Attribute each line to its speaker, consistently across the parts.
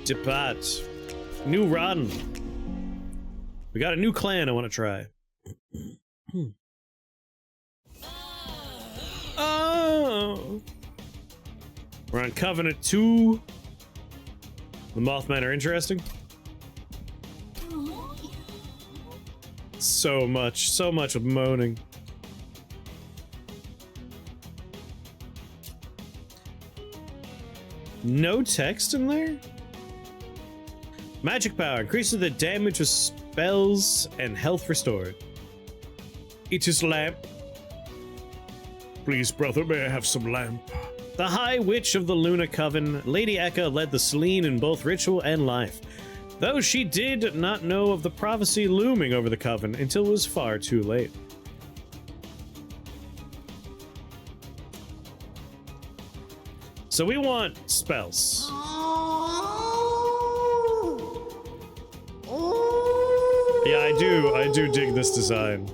Speaker 1: Depart. New run. We got a new clan I want to try. Oh! We're on Covenant 2. The Mothman are interesting. So much of moaning. No text in there? Magic power increases the damage of spells and health restored. It is lamp. Please, brother, may I have some lamp? The High Witch of the Luna Coven, Lady Eka led the Selene in both ritual and life, though she did not know of the prophecy looming over the Coven until it was far too late. So we want spells. Yeah, I do dig this design.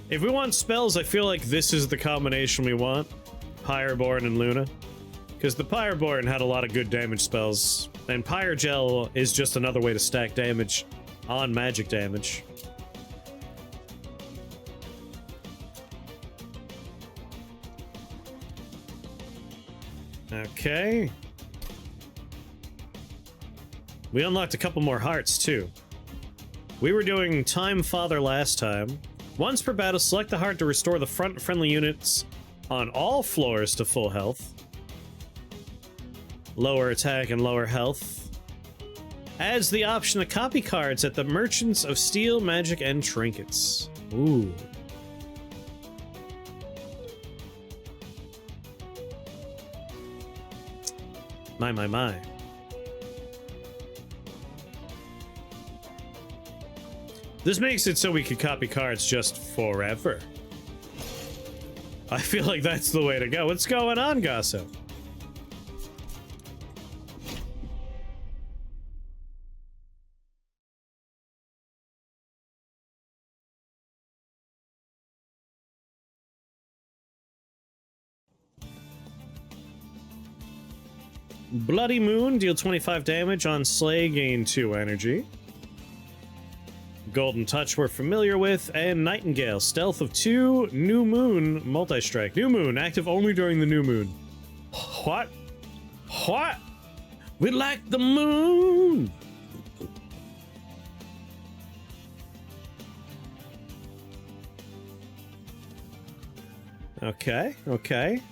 Speaker 1: If we want spells, I feel like this is the combination we want. Pyreborn and Luna. Because the Pyreborn had a lot of good damage spells, and Pyrogel is just another way to stack damage on magic damage. Okay. We unlocked a couple more hearts, too. We were doing Time Father last time. Once per battle, select the heart to restore the front friendly units on all floors to full health. Lower attack and lower health. Adds the option to copy cards at the Merchants of Steel, Magic, and Trinkets. Ooh. My. This makes it so we can copy cards just forever. I feel like that's the way to go. What's going on, Gossip? Bloody Moon, deal 25 damage on Slay, gain 2 energy. Golden Touch we're familiar with, and Nightingale, stealth of 2, New Moon, multi-strike. New Moon, active only during the new moon. What? What? We like the moon! Okay, okay.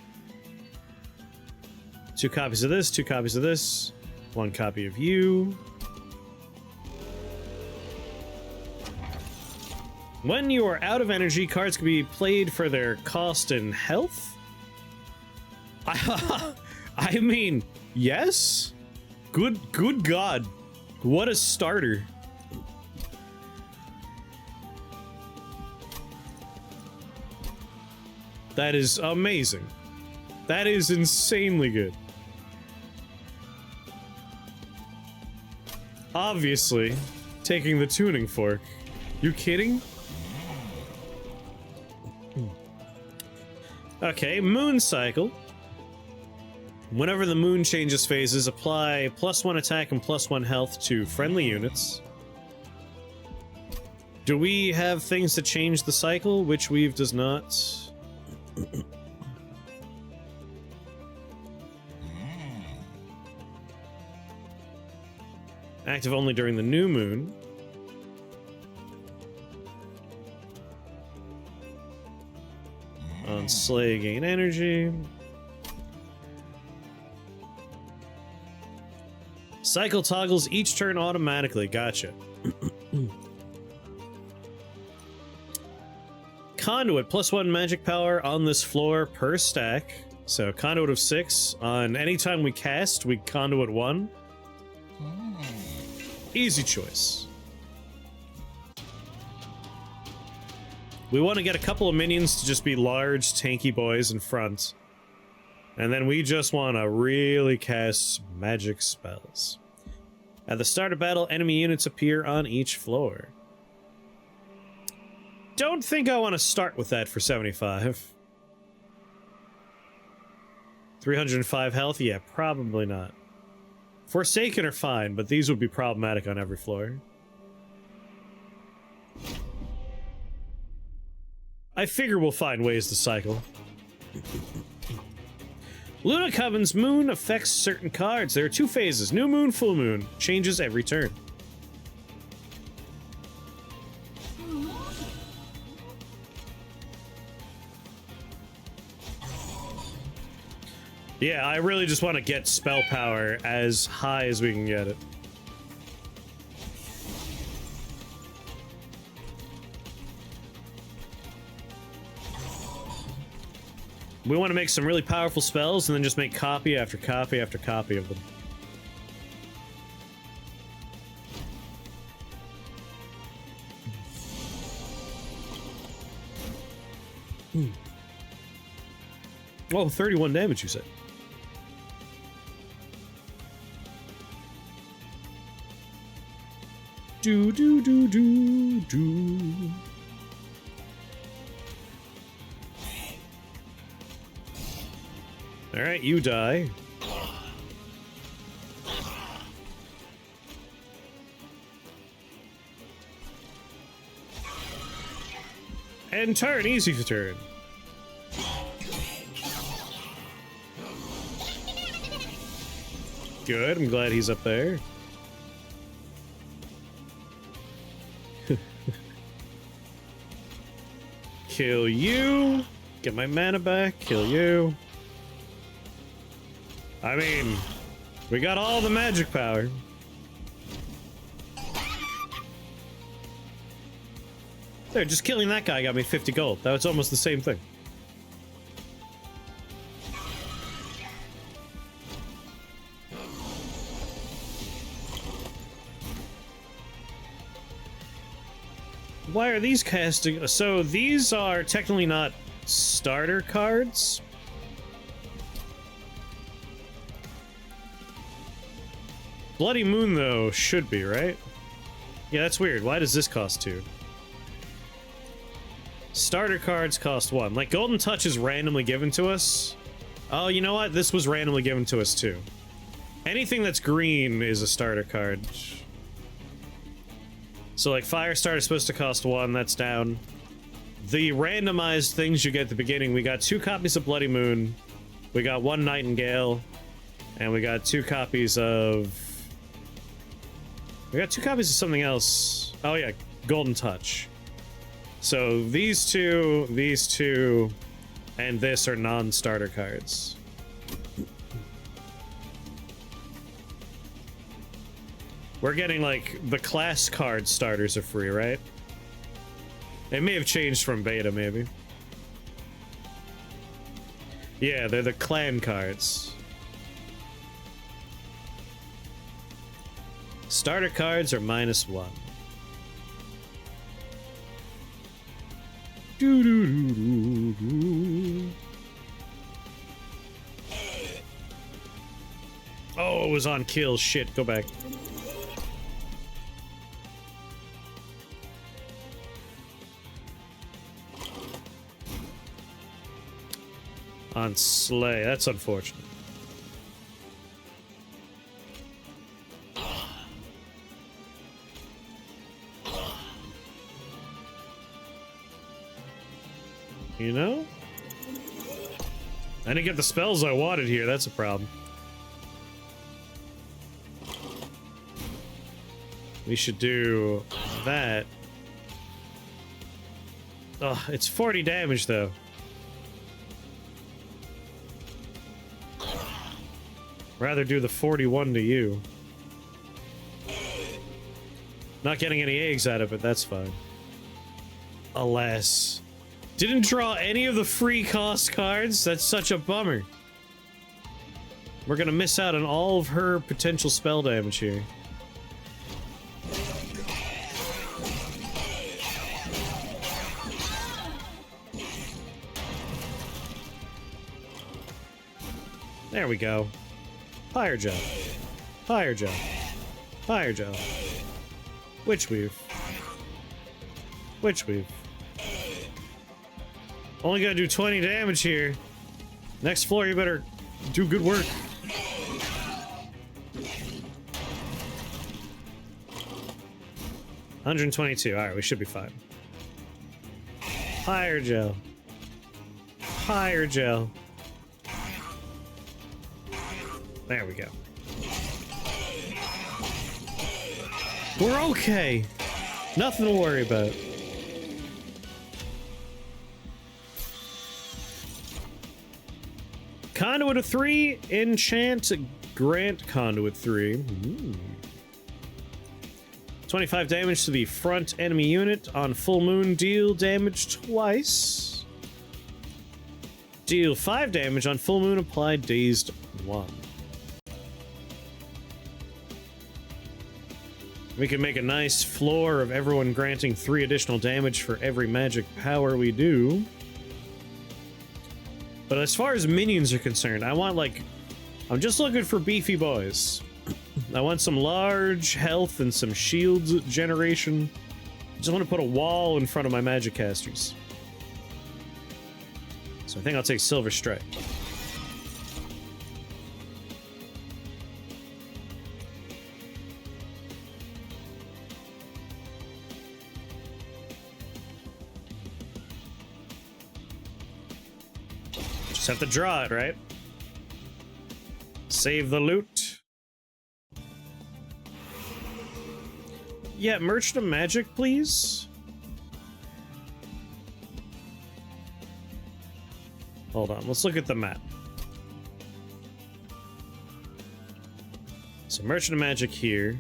Speaker 1: 2 copies of this, 2 copies of this, 1 copy of you. When you are out of energy, cards can be played for their cost and health? I mean, yes? Good God. What a starter. That is amazing. That is insanely good. Obviously, taking the tuning fork. You kidding? Okay, Moon Cycle. Whenever the moon changes phases, apply +1 attack and +1 health to friendly units. Do we have things to change the cycle? Witch Weave does not. Active only during the new moon. On Slay, gain energy. Cycle toggles each turn automatically. Gotcha. Conduit, +1 magic power on this floor per stack. So Conduit of 6 on any time we cast, we Conduit 1. Easy choice. We want to get a couple of minions to just be large, tanky boys in front. And then we just want to really cast magic spells. At the start of battle, enemy units appear on each floor. Don't think I want to start with that for 75. 305 health? Yeah, probably not. Forsaken are fine, but these would be problematic on every floor. I figure we'll find ways to cycle. Luna Coven's moon affects certain cards. There are 2 phases. New moon, full moon. Changes every turn. Yeah, I really just want to get spell power as high as we can get it. We want to make some really powerful spells and then just make copy after copy after copy of them. Oh, 31 damage, you said. Do do do do do. All right, you die. And turn, easy to turn. Good, I'm glad he's up there. Kill you. Get my mana back. Kill you. I mean, we got all the magic power. There, just killing that guy got me 50 gold. That was almost the same thing. Why are these casting? So these are technically not starter cards. Bloody Moon, though, should be, right? Yeah, that's weird. Why does this cost 2? Starter cards cost 1. Like, Golden Touch is randomly given to us. Oh, you know what? This was randomly given to us, too. Anything that's green is a starter card. So, like, Firestarter is supposed to cost 1. That's down. The randomized things you get at the beginning, we got 2 copies of Bloody Moon. We got 1 Nightingale. And we got 2 copies of... We got 2 copies of something else. Oh, yeah. Golden Touch. So, these two, and this are non-starter cards. We're getting, like, the class card starters are free, right? It may have changed from beta, maybe. Yeah, they're the clan cards. Starter cards are -1. Do do do do do. Oh, it was on kill. Shit, go back. On Slay, that's unfortunate. You know? I didn't get the spells I wanted here, that's a problem. We should do that. Oh, it's 40 damage though. Rather do the 41 to you. Not getting any eggs out of it, that's fine. Alas. Didn't draw any of the free cost cards? That's such a bummer. We're gonna miss out on all of her potential spell damage here. There we go. Fire Gel. Fire Gel. Fire Gel. Witch Weave. Witch Weave. Only gotta do 20 damage here. Next floor, you better do good work. 122. Alright, we should be fine. Higher gel. Higher gel. There we go. We're okay. Nothing to worry about. Conduit of 3, enchant, grant conduit 3. Ooh. 25 damage to the front enemy unit. On full moon, deal damage twice. Deal 5 damage on full moon, apply dazed 1. We can make a nice floor of everyone granting 3 additional damage for every magic power we do. But as far as minions are concerned, I want, like, I'm just looking for beefy boys. I want some large health and some shields generation. I just want to put a wall in front of my magic casters. So I think I'll take Silver Strike. Just have to draw it, right? Save the loot. Yeah, Merchant of Magic, please. Hold on, let's look at the map. So Merchant of Magic here.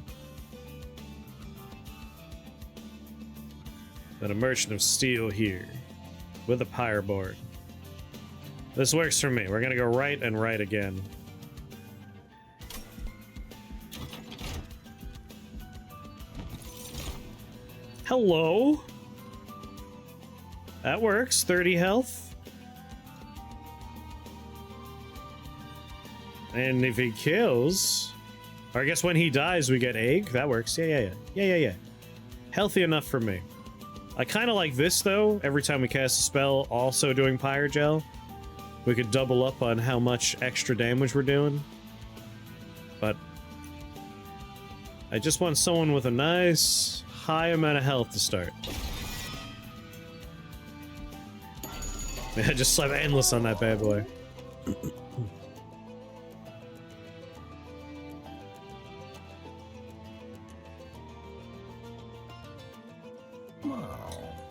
Speaker 1: Then a Merchant of Steel here. With a Pyre board. This works for me. We're gonna go right and right again. Hello? That works. 30 health. And if he kills... Or I guess when he dies, we get egg. That works. Yeah. Healthy enough for me. I kind of like this, though. Every time we cast a spell, also doing Pyre Gel. We could double up on how much extra damage we're doing. But... I just want someone with a nice... high amount of health to start. Yeah, just slap endless on that bad boy.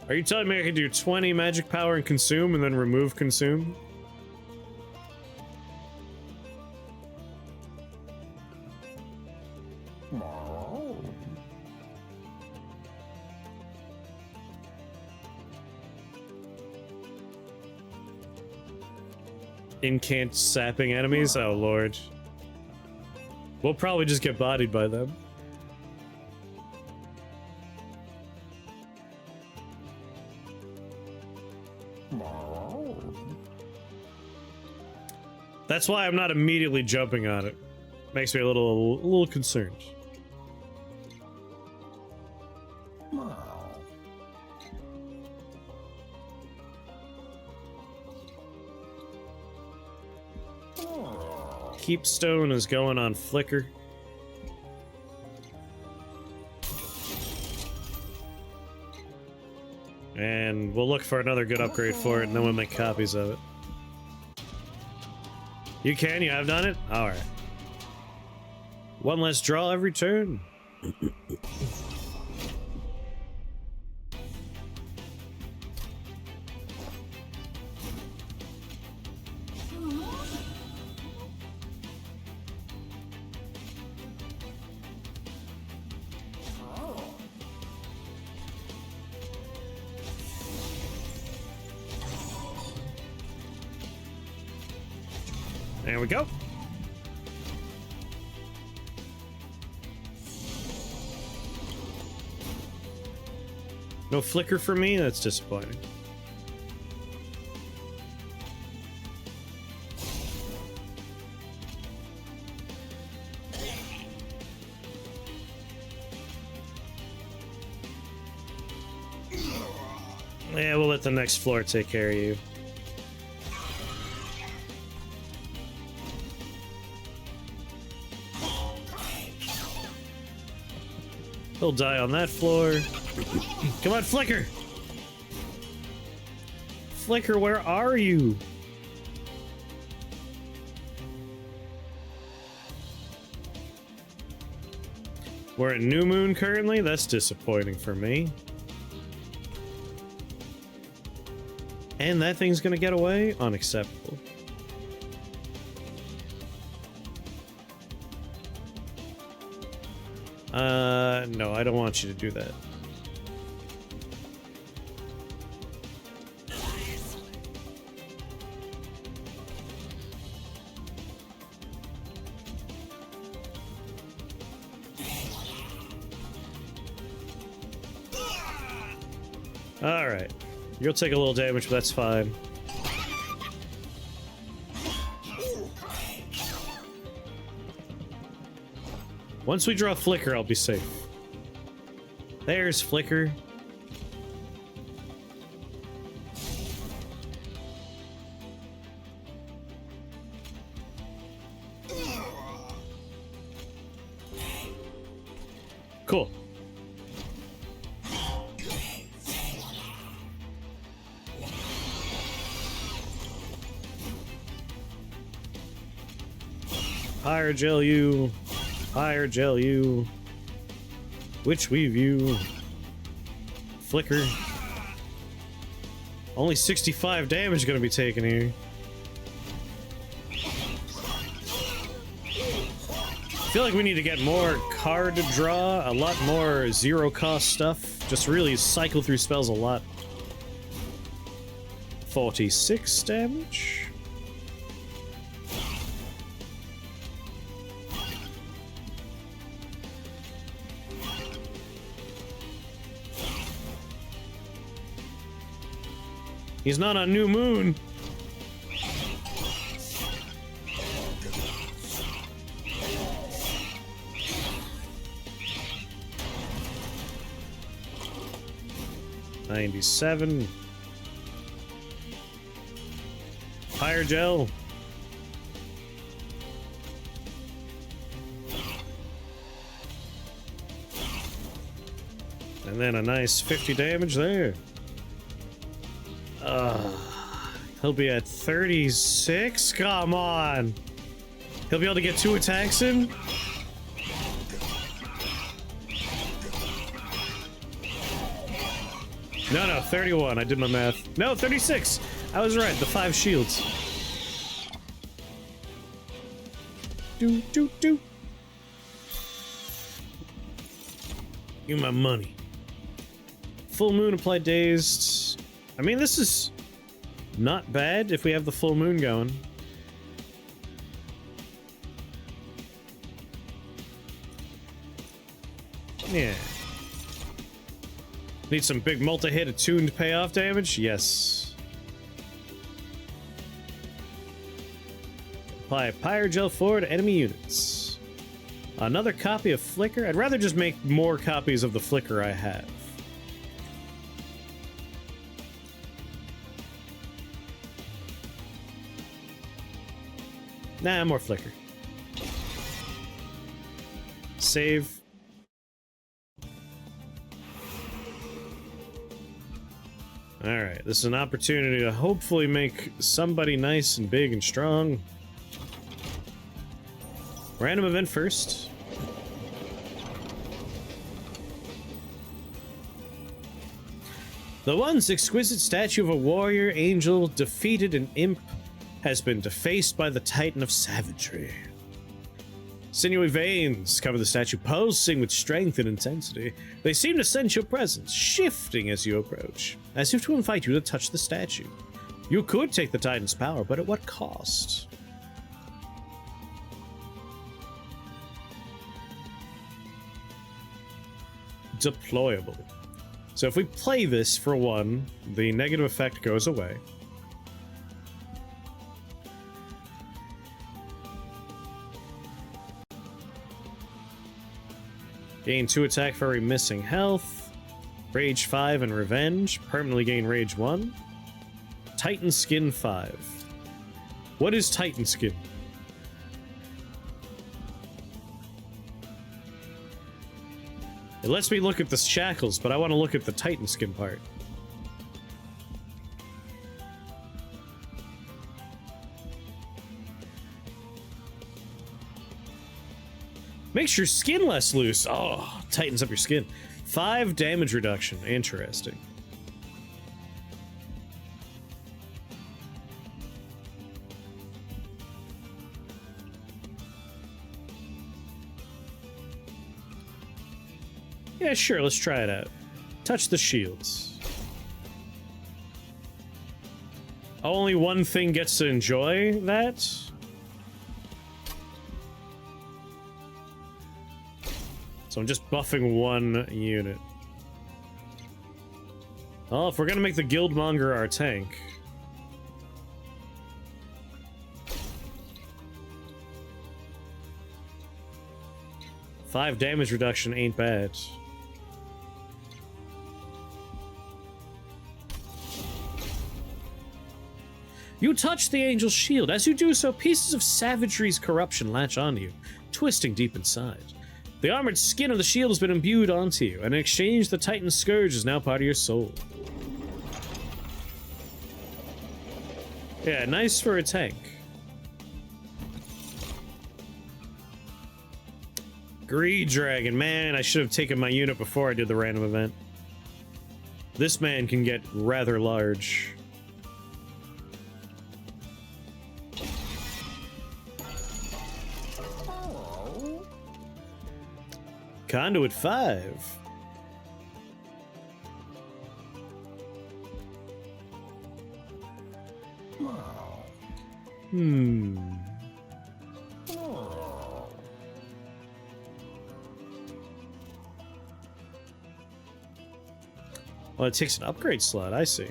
Speaker 1: Are you telling me I can do 20 magic power and consume and then remove consume? Incant sapping enemies? Oh lord. We'll probably just get bodied by them. That's why I'm not immediately jumping on it. Makes me a little concerned. Keepstone is going on Flicker. And we'll look for another good upgrade for it, and then we'll make copies of it. You can? You have done it? Alright. One less draw every turn. There we go. No Flicker for me? That's disappointing. Yeah, we'll let the next floor take care of you. He'll die on that floor. Come on, Flicker! Flicker, where are you? We're at New Moon currently? That's disappointing for me. And that thing's gonna get away? Unacceptable. No, I don't want you to do that. Alright. You'll take a little damage, but that's fine. Once we draw Flicker, I'll be safe. There's Flicker. Cool. Higher gel you. Higher gel you. Witch weave you. Flicker. Only 65 damage gonna be taken here. I feel like we need to get more card draw, a lot more zero cost stuff. Just really cycle through spells a lot. 46 damage. He's not on New Moon. $97. Higher gel. And then a nice 50 damage there. He'll be at 36? Come on! He'll be able to get 2 attacks in? No, 31. I did my math. No, 36! I was right, the 5 shields. Do. Give me my money. Full moon applied dazed. I mean, this is not bad if we have the full moon going. Yeah. Need some big multi-hit attuned payoff damage? Yes. Apply Pyrogel 4 to enemy units. Another copy of Flicker? I'd rather just make more copies of the Flicker I have. Nah, more Flicker. Save. Alright, this is an opportunity to hopefully make somebody nice and big and strong. Random event first. The once exquisite statue of a warrior angel defeated an imp has been defaced by the Titan of Savagery. Sinewy veins cover the statue, pulsing with strength and intensity. They seem to sense your presence, shifting as you approach, as if to invite you to touch the statue. You could take the Titan's power, but at what cost? Deployable. So if we play this for 1, the negative effect goes away. Gain 2 attack for every missing health. Rage 5 and Revenge. Permanently gain Rage 1. Titan Skin 5. What is Titan Skin? It lets me look at the shackles, but I want to look at the Titan skin part. Makes your skin less loose. Oh, tightens up your skin. 5 damage reduction. Interesting. Yeah, sure, let's try it out. Touch the shields. Only one thing gets to enjoy that? So I'm just buffing one unit. Well, if we're gonna make the Guildmonger our tank... Five damage reduction ain't bad. You touch the angel's shield. As you do so, pieces of savagery's corruption latch onto you, twisting deep inside. The armored skin of the shield has been imbued onto you, and in exchange, the Titan's scourge is now part of your soul. Yeah, nice for a tank. Greed Dragon, man, I should have taken my unit before I did the random event. This man can get rather large. Conduit 5. Well, it takes an upgrade slot, I see.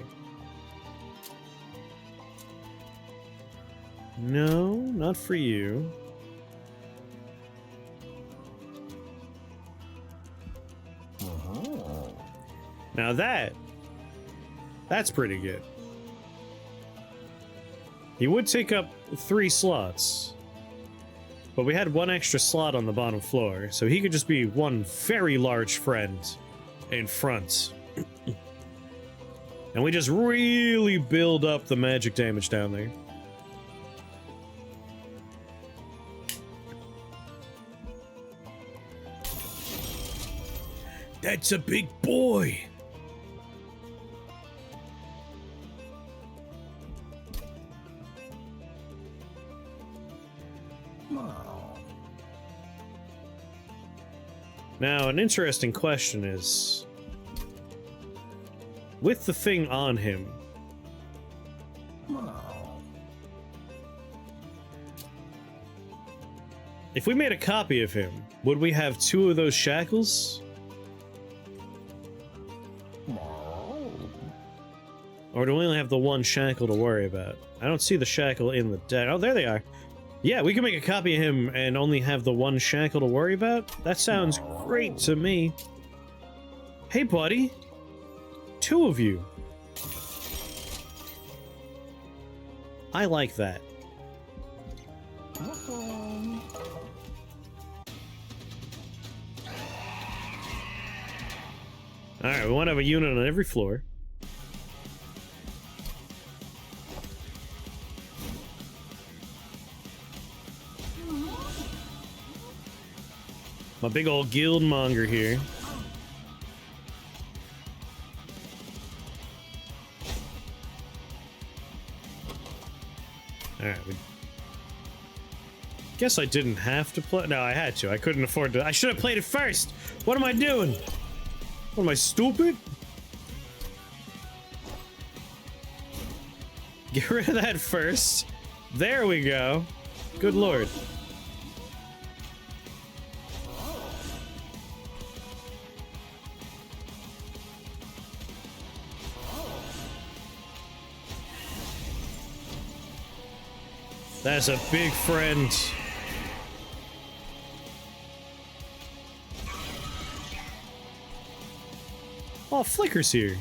Speaker 1: No, not for you. Now that's pretty good. He would take up 3 slots, but we had 1 extra slot on the bottom floor, so he could just be one very large friend in front. And we just really build up the magic damage down there. That's a big boy! Now, an interesting question is, with the thing on him, if we made a copy of him, would we have 2 of those shackles? Or do we only have the 1 shackle to worry about? I don't see the shackle in the deck. Oh, there they are. Yeah, we can make a copy of him and only have the 1 shackle to worry about? That sounds great to me. Hey, buddy. 2 of you. I like that. Alright, we want to have a unit on every floor. My big old Guildmonger here. Alright, guess I didn't have to play. No, I had to. I couldn't afford to. I should have played it first! What am I doing? What am I, stupid? Get rid of that first. There we go. Good lord. That's a big friend. Oh, Flicker's here.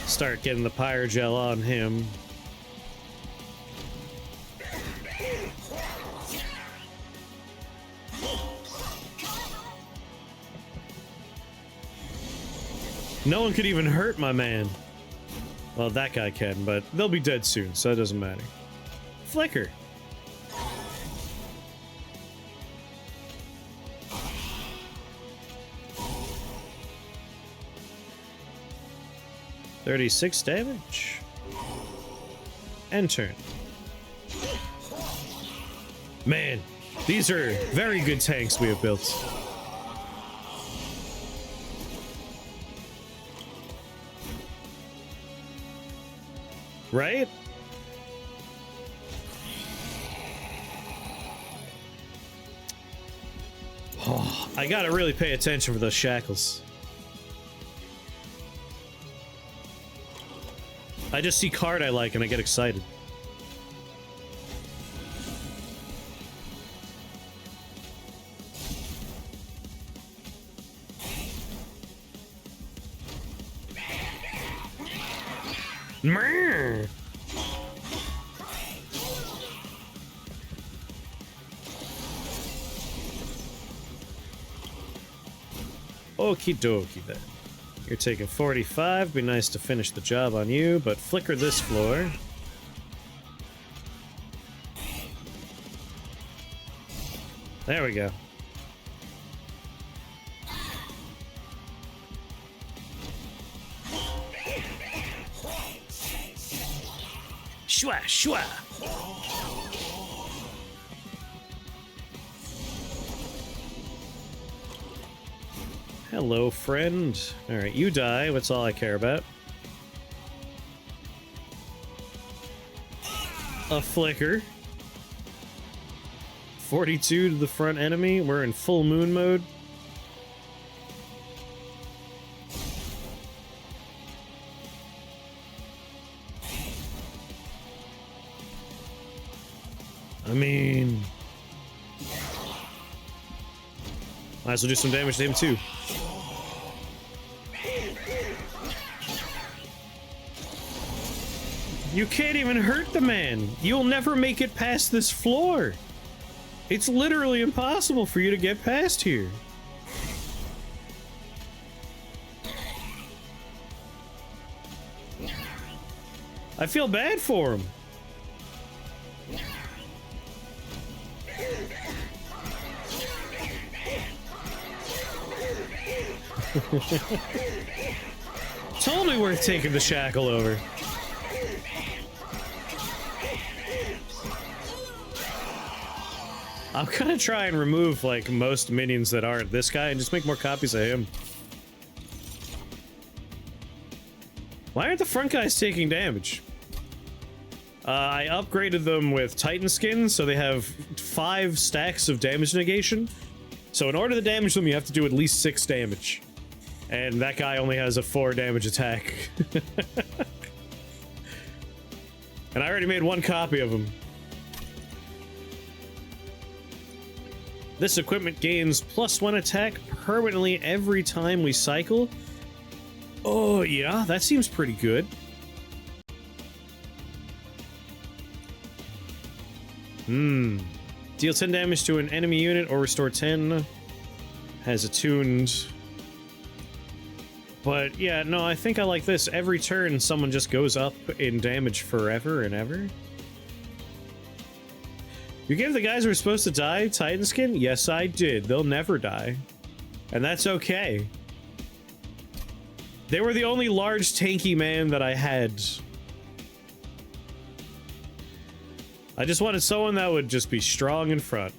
Speaker 1: Start getting the pyro gel on him. No one could even hurt my man. Well, that guy can, but they'll be dead soon, so it doesn't matter. Flicker. $36 damage. And turn. Man, these are very good tanks we have built. Right? Oh, I gotta really pay attention for those shackles. I just see card I like and I get excited. Mrrr. Okie dokie then. You're taking 45. Be nice to finish the job on you, but flicker this floor. There we go. Shwa, shwa. Hello, friend. Alright, you die. That's all I care about. A flicker. 42 to the front enemy. We're in full moon mode. I mean... might as well do some damage to him too. You can't even hurt the man. You'll never make it past this floor. It's literally impossible for you to get past here. I feel bad for him. Totally worth taking the shackle over. I'm gonna try and remove, like, most minions that aren't this guy and just make more copies of him. Why aren't the front guys taking damage? I upgraded them with Titan skins, so they have 5 stacks of damage negation. So in order to damage them, you have to do at least 6 damage. And that guy only has a 4 damage attack. And I already made 1 copy of him. This equipment gains +1 attack permanently every time we cycle. Oh, yeah, that seems pretty good. Deal 10 damage to an enemy unit or restore 10. Has attuned. But yeah, no, I think I like this. Every turn, someone just goes up in damage forever and ever. You gave the guys who were supposed to die Titan skin? Yes, I did. They'll never die. And that's okay. They were the only large tanky man that I had. I just wanted someone that would just be strong in front.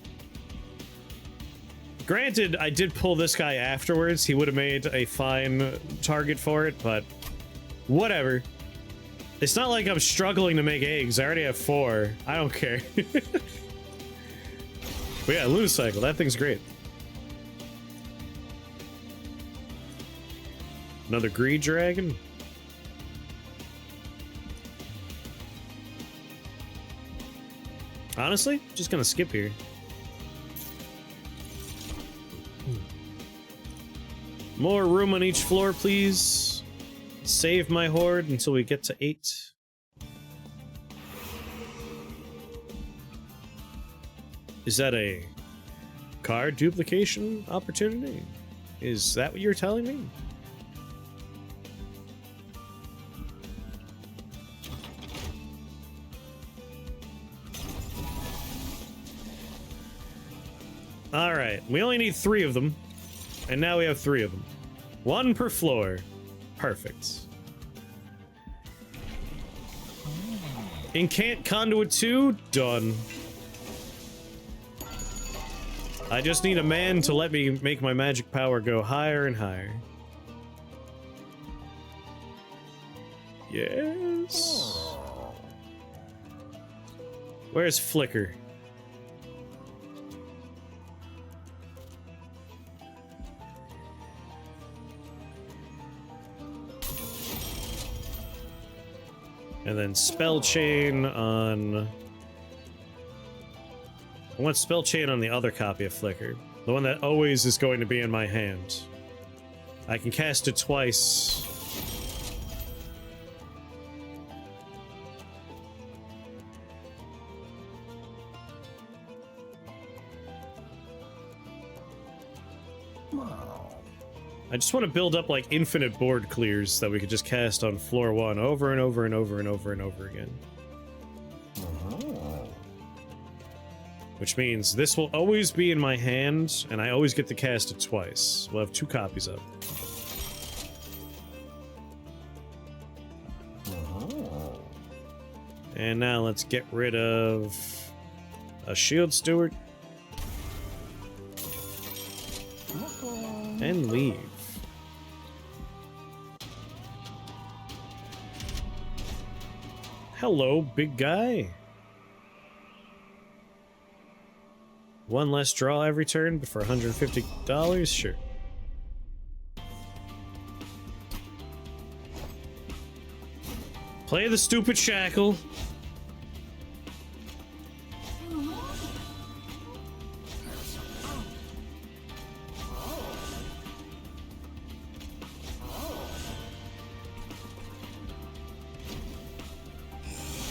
Speaker 1: Granted, I did pull this guy afterwards. He would have made a fine target for it, but whatever. It's not like I'm struggling to make eggs. I already have 4. I don't care. But yeah, Lunacycle, that thing's great. Another Greed Dragon. Honestly, just gonna skip here. More room on each floor, please. Save my horde until we get to 8. Is that a card duplication opportunity? Is that what you're telling me? Alright, we only need 3 of them. And now we have 3 of them. 1 per floor. Perfect. Incant conduit 2? Done. I just need a man to let me make my magic power go higher and higher. Yes. Where's Flicker? And then spell chain on... I want spell chain on the other copy of Flicker. The one that always is going to be in my hand. I can cast it twice. I just want to build up like infinite board clears that we could just cast on floor 1 over and over and over and over and over again. Which means this will always be in my hand, and I always get to cast it twice. We'll have 2 copies of it. And now let's get rid of a shield steward. And leave. Hello, big guy. 1 less draw every turn, but for $150, sure. Play the stupid shackle.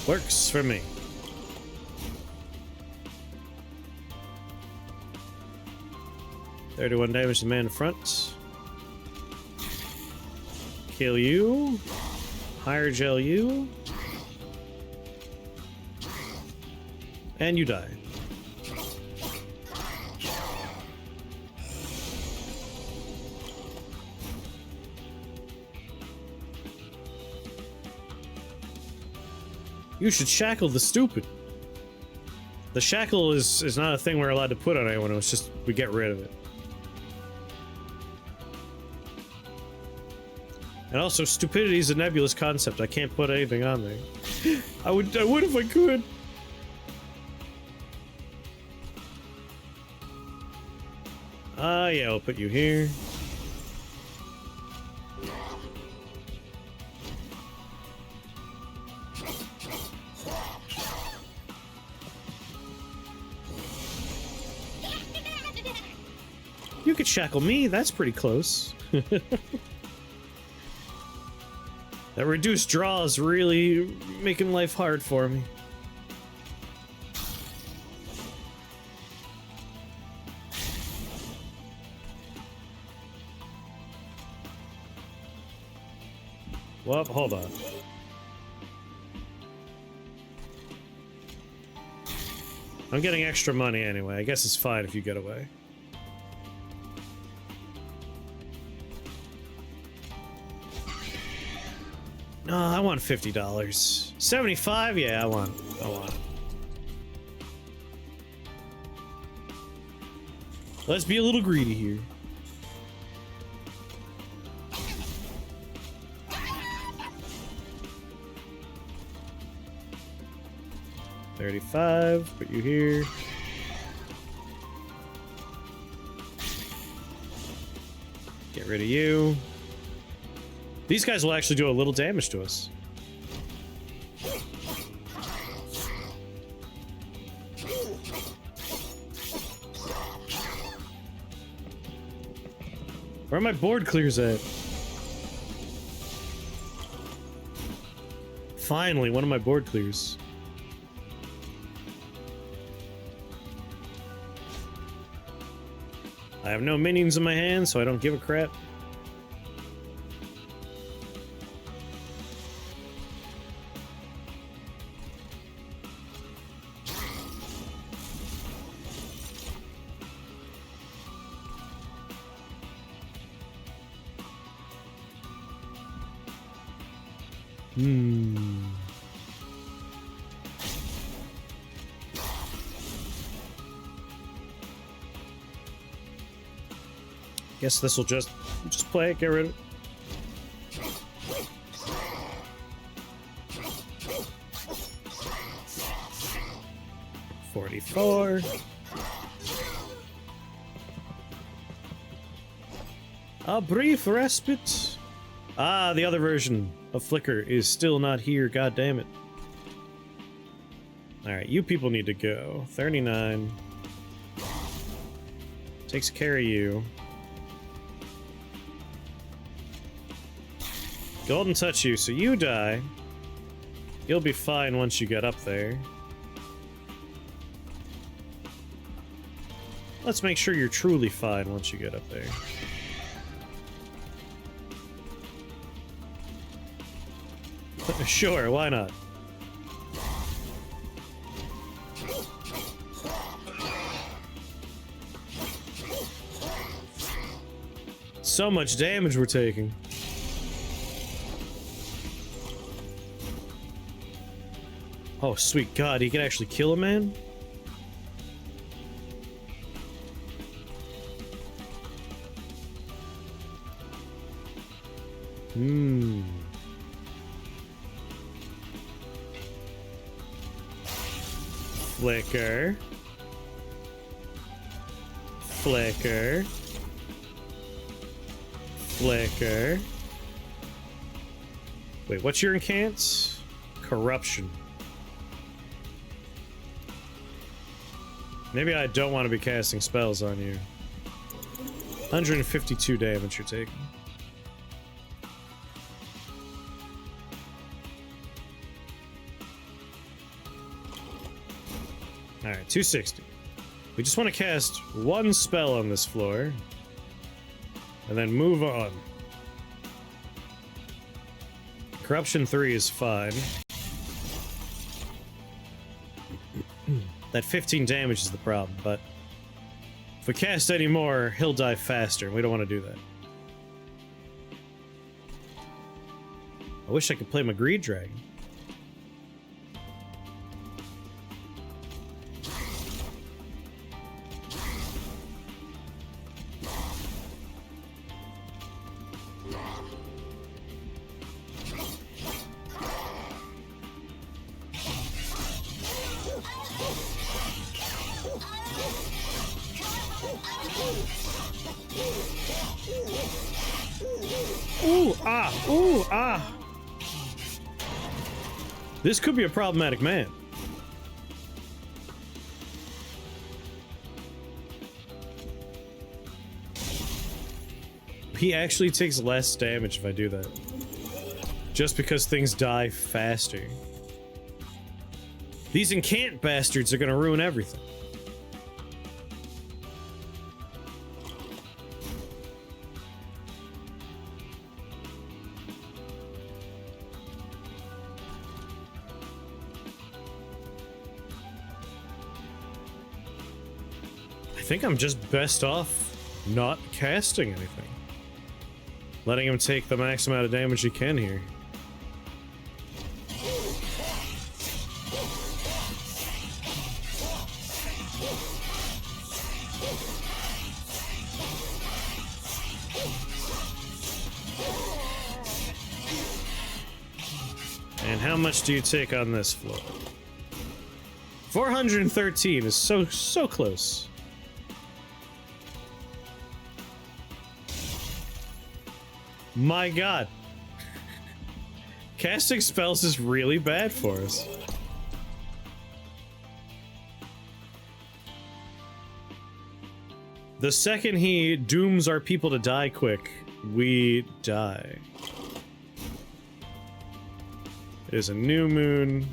Speaker 1: Works for me. $31 damage to the man in front. Kill you. Higher gel you. And you die. You should shackle the stupid. The shackle is not a thing we're allowed to put on anyone, it's just we get rid of it. And also, stupidity is a nebulous concept. I can't put anything on there. I would if I could. Yeah, I'll put you here. You could shackle me, that's pretty close. That reduced draw is really making life hard for me. Well, hold on. I'm getting extra money anyway. I guess it's fine if you get away. No, I want $50. 75? Yeah, I want it. Let's be a little greedy here. $35, put you here. Get rid of you. These guys will actually do a little damage to us. Where are my board clears at? Finally, one of my board clears. I have no minions in my hand, so I don't give a crap. Hmm. Guess this will just play it, get rid of it. 44. A brief respite. Ah, the other version of Flicker is still not here, god damn it. Alright, you people need to go. 39. Takes care of you. Golden touch you, so you die. You'll be fine once you get up there. Let's make sure you're truly fine once you get up there. Sure, why not? So much damage we're taking. Oh, sweet God, he can actually kill a man? Hmm. Flicker. Flicker. Flicker. Wait, what's your incants? Corruption. Maybe I don't want to be casting spells on you. 152 damage you're taking. Alright, 260. We just want to cast one spell on this floor. And then move on. Corruption 3 is fine. That 15 damage is the problem, but if we cast any more, he'll die faster, and we don't want to do that. I wish I could play my Greed Dragon. Ooh, ah, ooh, ah. This could be a problematic man. He actually takes less damage if I do that. Just because things die faster. These incant bastards are gonna ruin everything. I think I'm just best off not casting anything. Letting him take the max amount of damage he can here. And how much do you take on this floor? 413 is so close. My God. Casting spells is really bad for us. The second he dooms our people to die quick, we die. It is a new moon.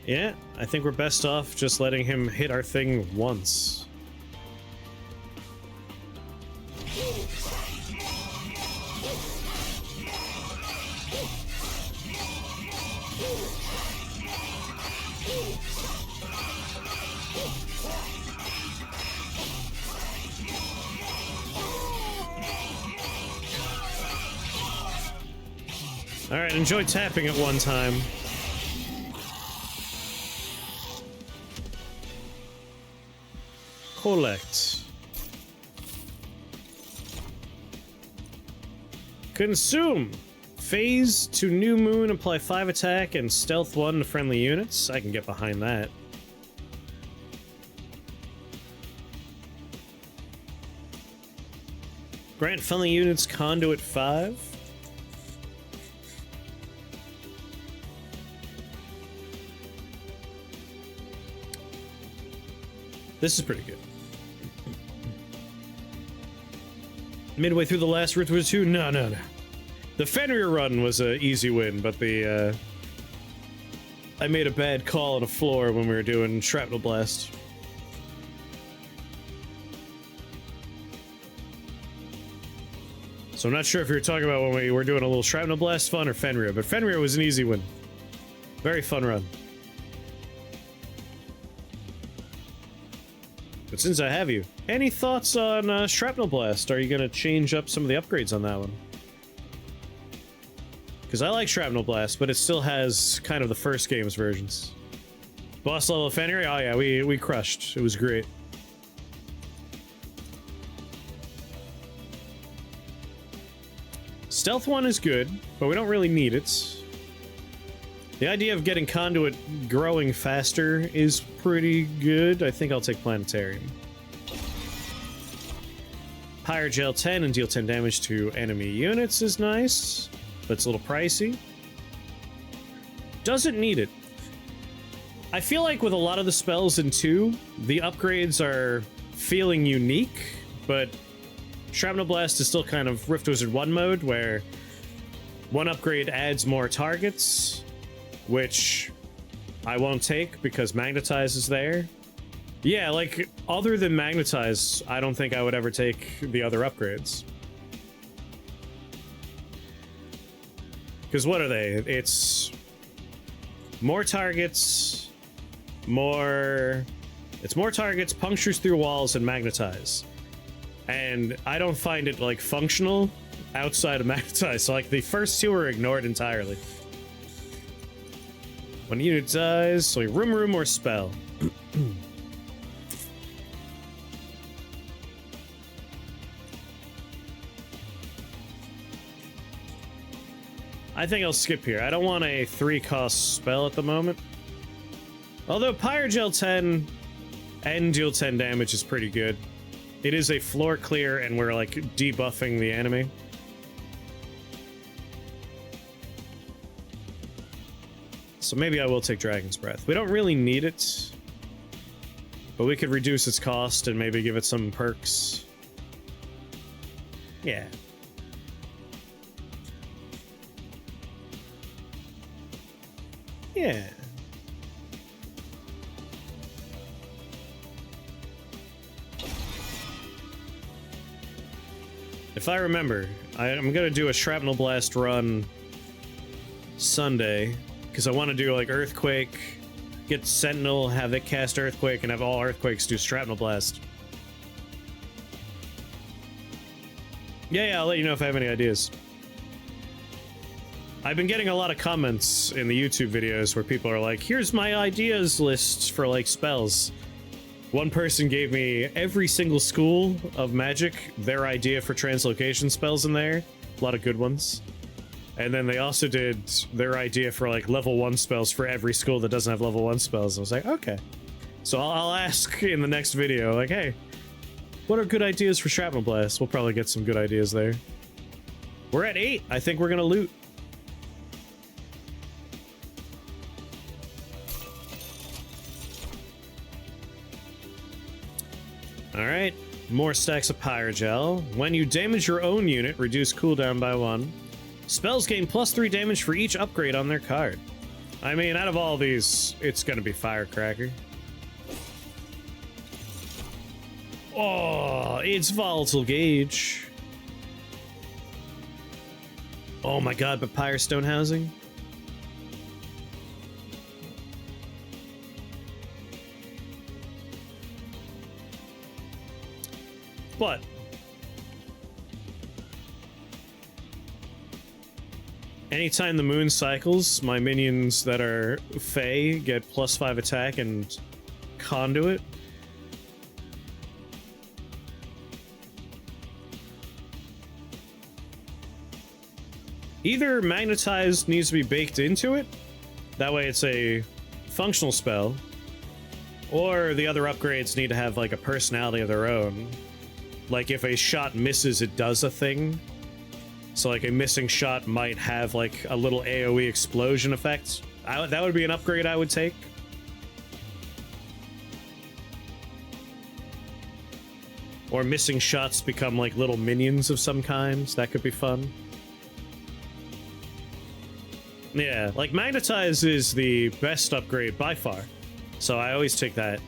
Speaker 1: Yeah, I think we're best off just letting him hit our thing once. Alright, enjoy tapping at one time. Collect. Consume. Phase to new moon, apply 5 attack and stealth 1 to friendly units. I can get behind that. Grant friendly units conduit 5. This is pretty good. Midway through the last Rift was 2? No. The Fenrir run was an easy win, but the, I made a bad call on a floor when we were doing Shrapnel Blast. So I'm not sure if you're talking about when we were doing a little Shrapnel Blast fun or Fenrir, but Fenrir was an easy win. Very fun run. But since I have you, any thoughts on Shrapnel Blast? Are you going to change up some of the upgrades on that one? Because I like Shrapnel Blast, but it still has kind of the first game's versions. Boss level Fenrir? Oh yeah, we crushed. It was great. Stealth 1 is good, but we don't really need it. The idea of getting Conduit growing faster is pretty good. I think I'll take Planetarium. Pyrogel 10 and deal 10 damage to enemy units is nice, but it's a little pricey. Doesn't need it. I feel like with a lot of the spells in 2, the upgrades are feeling unique, but Shrapnel Blast is still kind of Rift Wizard 1 mode, where one upgrade adds more targets, which I won't take because Magnetize is there. Yeah, like, other than Magnetize, I don't think I would ever take the other upgrades. Because what are they? It's more targets, it's more targets, punctures through walls, and Magnetize. And I don't find it, like, functional outside of Magnetize. So, like, the first 2 are ignored entirely. When a unit dies, so room or spell. I think I'll skip here. I don't want a 3-cost spell at the moment. Although Pyrogel 10 and deal 10 damage is pretty good. It is a floor clear and we're like debuffing the enemy. So maybe I will take Dragon's Breath. We don't really need it, but we could reduce its cost and maybe give it some perks. Yeah. Yeah. If I remember, I'm gonna do a Shrapnel Blast run Sunday, because I want to do like Earthquake, get Sentinel, have it cast Earthquake, and have all Earthquakes do Shrapnel Blast. Yeah, I'll let you know if I have any ideas. I've been getting a lot of comments in the YouTube videos where people are like, here's my ideas list for like spells. One person gave me every single school of Magic, their idea for translocation spells in there. A lot of good ones. And then they also did their idea for like level 1 spells for every school that doesn't have level 1 spells. I was like, okay. So I'll ask in the next video, like, hey, what are good ideas for Shrapnel Blast? We'll probably get some good ideas there. We're at 8. I think we're gonna loot. Alright, more stacks of Pyrogel. When you damage your own unit, reduce cooldown by 1. Spells gain +3 damage for each upgrade on their card. I mean, out of all these, it's gonna be Firecracker. Oh, it's Volatile Gauge. Oh my god, but Pyrostone Housing? But Anytime the moon cycles, my minions that are Fey get +5 attack and conduit. Either magnetized needs to be baked into it, that way it's a functional spell, or the other upgrades need to have like a personality of their own. Like if a shot misses, it does a thing. So like a missing shot might have like a little AoE explosion effect. That would be an upgrade I would take. Or missing shots become like little minions of some kind. That could be fun. Yeah, like Magnetize is the best upgrade by far. So I always take that.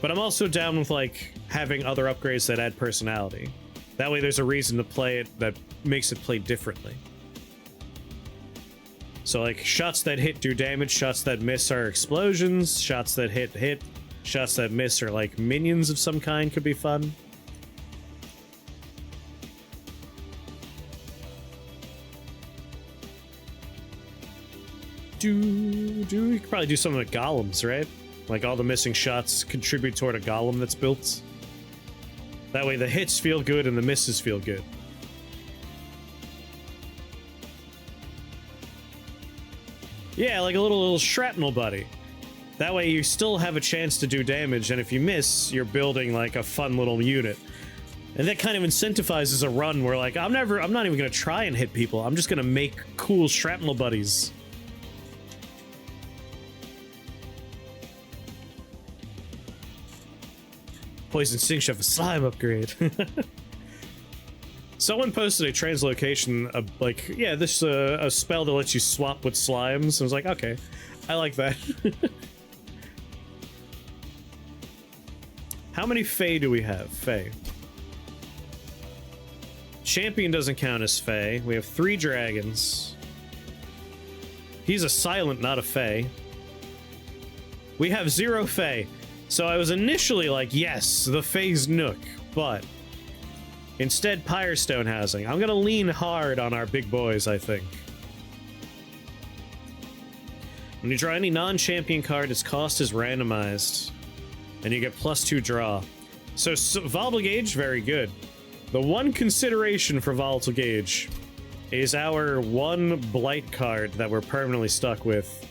Speaker 1: But I'm also down with like having other upgrades that add personality. That way there's a reason to play it that makes it play differently. So like shots that hit do damage, shots that miss are explosions, shots that hit, shots that miss are like minions of some kind could be fun. You could probably do something with golems, right? Like all the missing shots contribute toward a golem that's built. That way the hits feel good and the misses feel good. Yeah, like a little shrapnel buddy. That way you still have a chance to do damage, and if you miss, you're building like a fun little unit. And that kind of incentivizes a run where like, I'm not even gonna try and hit people. I'm just gonna make cool shrapnel buddies. Poison Sting Chef, a slime upgrade. Someone posted a translocation of like, yeah, this a spell that lets you swap with slimes. I was like, okay, I like that. How many Fey do we have? Fey. Champion doesn't count as Fey. We have 3 dragons. He's a silent, not a Fey. We have 0 Fey. So I was initially like, yes, the Fey's Nook, but instead Pyrestone housing. I'm gonna lean hard on our big boys, I think. When you draw any non-champion card, its cost is randomized, and you get +2 draw. So Volatile Gauge, very good. The one consideration for Volatile Gauge is our 1 Blight card that we're permanently stuck with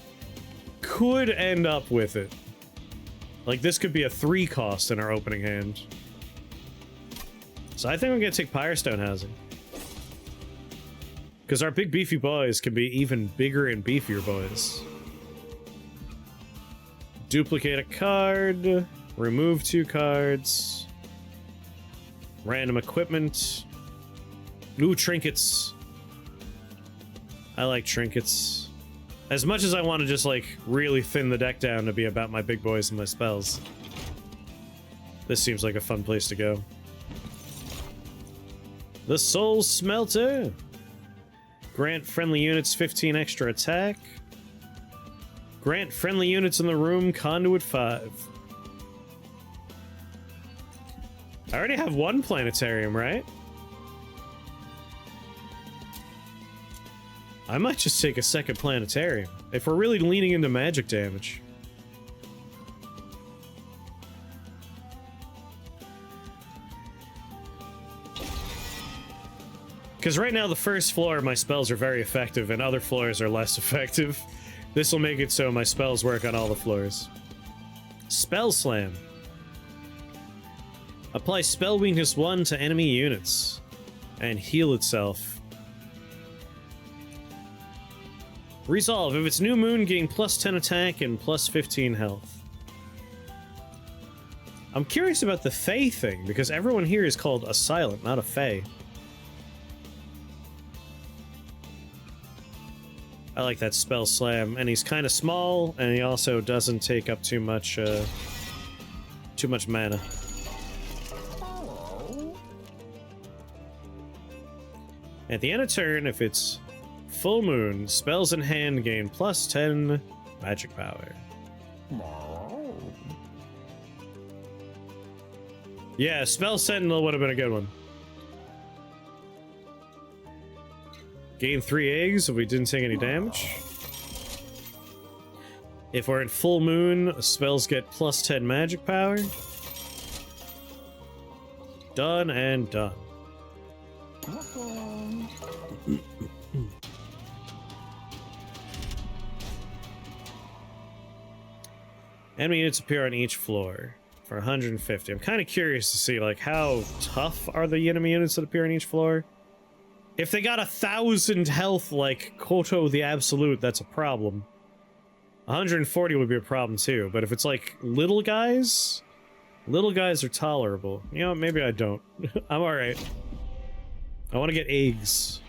Speaker 1: could end up with it. Like, this could be a 3 cost in our opening hand. So I think we're gonna take Pyrestone housing. Because our big beefy boys can be even bigger and beefier boys. Duplicate a card. Remove 2 cards. Random equipment. Ooh, trinkets. I like trinkets. As much as I want to just, like, really thin the deck down to be about my big boys and my spells, this seems like a fun place to go. The Soul Smelter. Grant friendly units 15 extra attack. Grant friendly units in the room Conduit 5. I already have 1 planetarium, right? I might just take a second planetarium, if we're really leaning into magic damage. Because right now the first floor my spells are very effective and other floors are less effective. This will make it so my spells work on all the floors. Spell Slam. Apply spell weakness 1 to enemy units and heal itself. Resolve. If it's new moon, gain +10 attack and +15 health. I'm curious about the Fey thing, because everyone here is called a silent, not a Fey. I like that Spell Slam, and he's kind of small, and he also doesn't take up too much mana. At the end of turn, if it's full moon, spells in hand gain +10 magic power. Yeah, Spell Sentinel would have been a good one. Gain 3 eggs if we didn't take any damage. If we're in full moon, spells get plus 10 magic power. Done and done. Enemy units appear on each floor for 150. I'm kind of curious to see, like, how tough are the enemy units that appear on each floor? If they got 1,000 health like Koto the Absolute, that's a problem. 140 would be a problem too, but if it's like little guys are tolerable. You know, maybe I don't. I'm alright. I want to get eggs.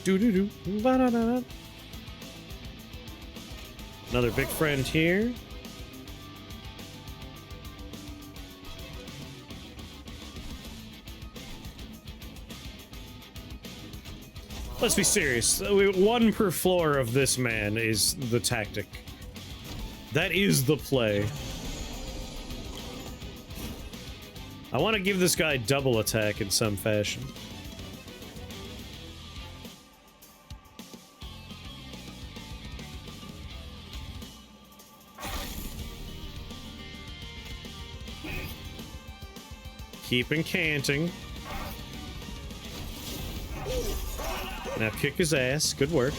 Speaker 1: Do-do-do. Ba-da-da-da. Another big friend here. Let's be serious. One per floor of this man is the tactic. That is the play. I want to give this guy double attack in some fashion. Keep incanting. Now kick his ass. Good work.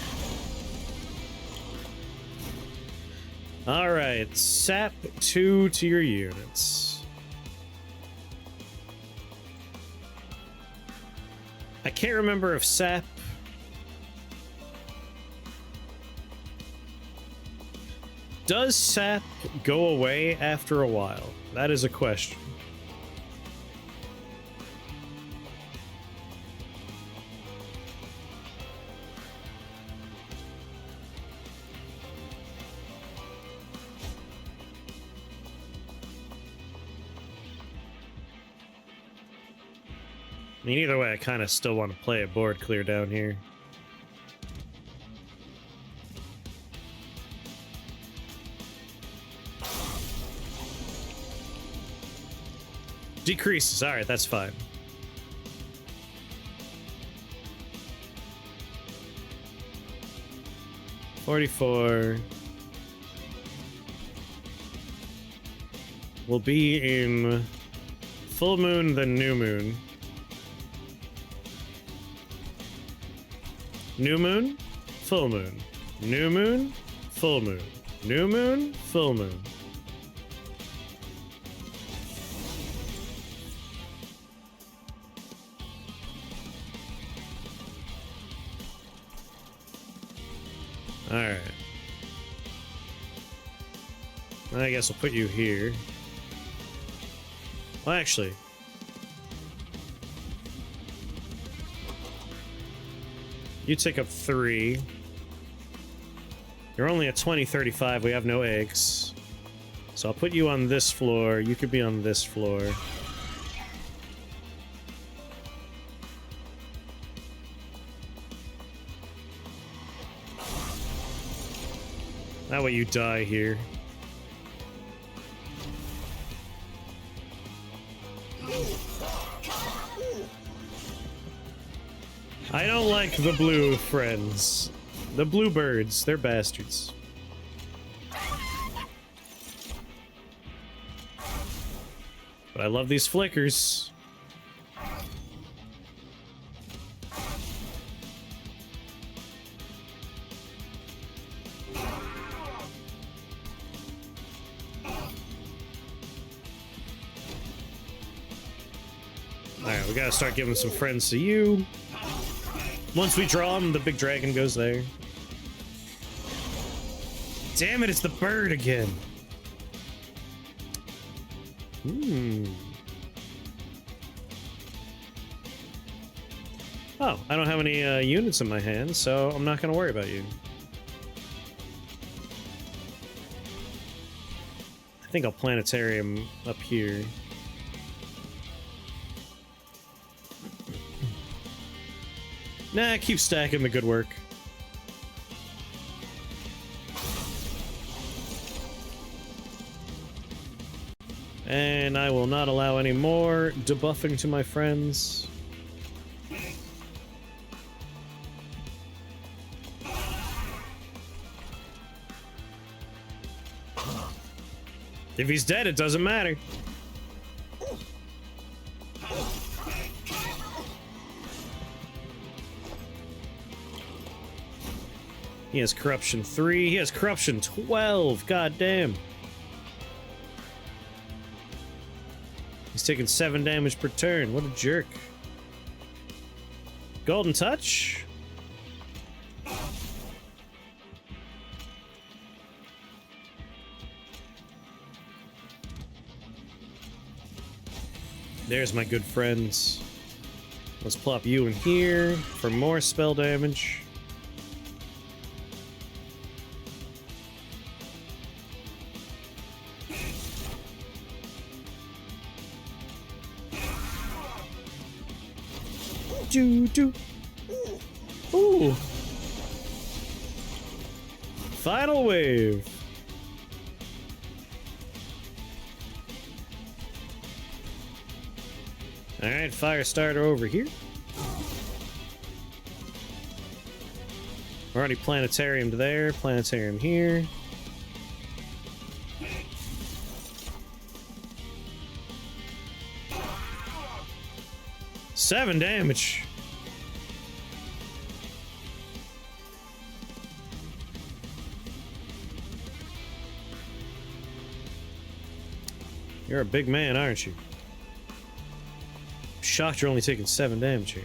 Speaker 1: Alright, sap 2 to your units. I can't remember if sap... Does sap go away after a while? That is a question. I mean, either way, I kind of still want to play a board clear down here. Decreases. Alright, that's fine. $44. We'll be in full moon, then new moon. New moon, full moon. New moon, full moon. New moon, full moon. Alright. I guess I'll put you here. Well, actually... You take up 3. You're only at 2035. We have no eggs. So I'll put you on this floor. You could be on this floor. That way you die here. I don't like the blue friends. The bluebirds, they're bastards. But I love these flickers. Alright, we gotta start giving some friends to you. Once we draw him, the big dragon goes there. Damn it, it's the bird again. Oh, I don't have any units in my hand, so I'm not gonna worry about you. I think I'll planetarium up here. Nah, keep stacking the good work. And I will not allow any more debuffing to my friends. If he's dead, it doesn't matter. He has corruption 3. He has corruption 12. God damn. He's taking 7 damage per turn. What a jerk. Golden touch. There's my good friends. Let's plop you in here for more spell damage. Do. Ooh. Final wave. Alright, fire starter over here. Already planetarium there, planetarium here. Seven damage. You're a big man, aren't you? I'm shocked you're only taking 7 damage here.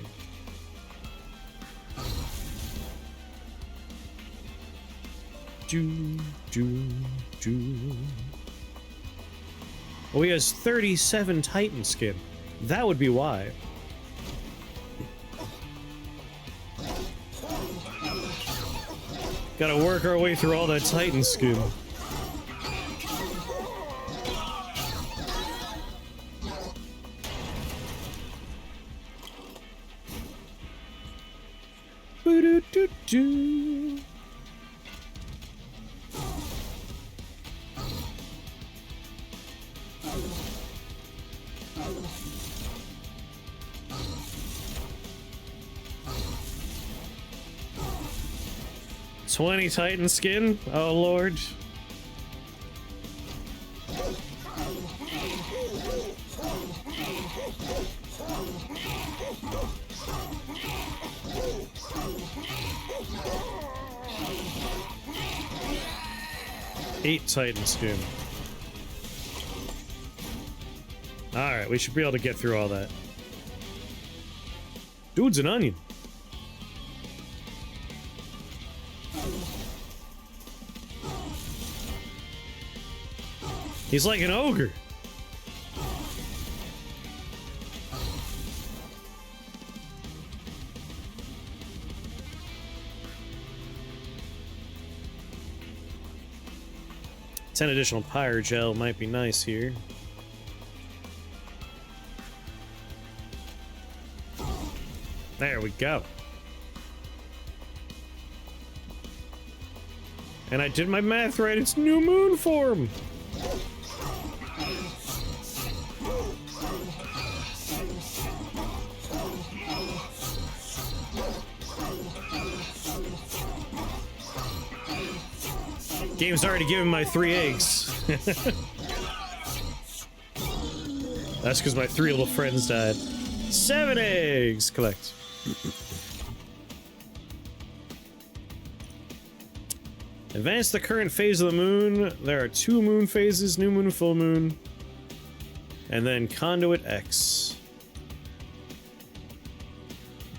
Speaker 1: Oh, he has 37 Titan skin. That would be why. Gotta work our way through all that Titan skin. Boo-doo-doo-doo. $20 Titan skin? Oh lord. $8 Titan skin. Alright, we should be able to get through all that. Dude's an onion. He's like an ogre. Ten additional pyrogel might be nice here. There we go. And I did my math right, it's new moon form. Game's already given my 3 eggs. That's because my 3 little friends died. 7 eggs! Collect. Advance the current phase of the moon. There are 2 moon phases, new moon, full moon. And then Conduit X.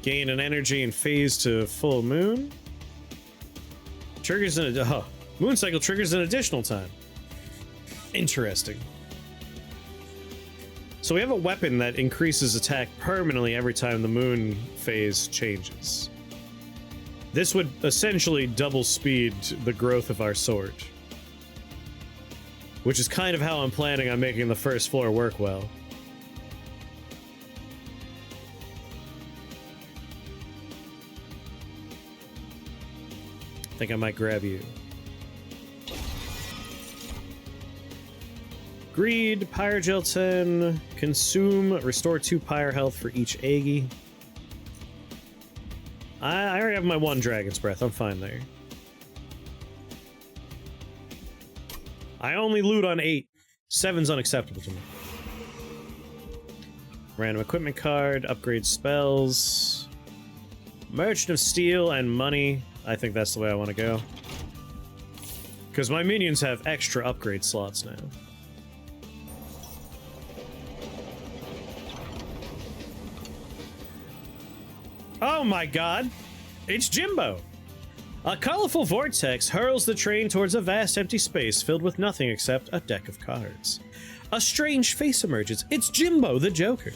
Speaker 1: Gain an energy and phase to full moon. Triggers an moon cycle triggers an additional time. Interesting. So we have a weapon that increases attack permanently every time the moon phase changes. This would essentially double speed the growth of our sword. Which is kind of how I'm planning on making the first floor work well. think I might grab you. Greed, Pyrogelatin, consume, restore 2 pyre health for each Aggie. I already have my 1 Dragon's Breath, I'm fine there. I only loot on 8. 7's unacceptable to me. Random equipment card, upgrade spells. Merchant of Steel and money. I think that's the way I want to go. Because my minions have extra upgrade slots now. Oh my god! It's Jimbo! A colorful vortex hurls the train towards a vast empty space filled with nothing except a deck of cards. A strange face emerges. It's Jimbo, the Joker.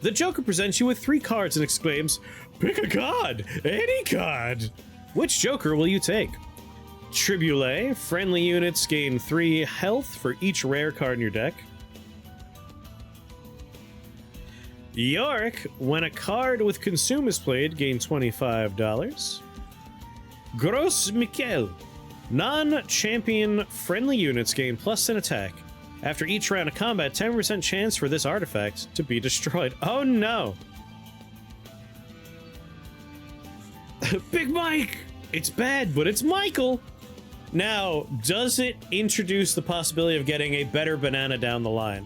Speaker 1: The Joker presents you with 3 cards and exclaims, "Pick a card! Any card!" Which Joker will you take? Tribule, friendly units gain 3 health for each rare card in your deck. Yorick, when a card with consume is played, gain $25. Gros Miquel, non-champion friendly units gain +10 attack. After each round of combat, 10% chance for this artifact to be destroyed. Oh no! Big Mike! It's bad, but it's Michael! Now, does it introduce the possibility of getting a better banana down the line?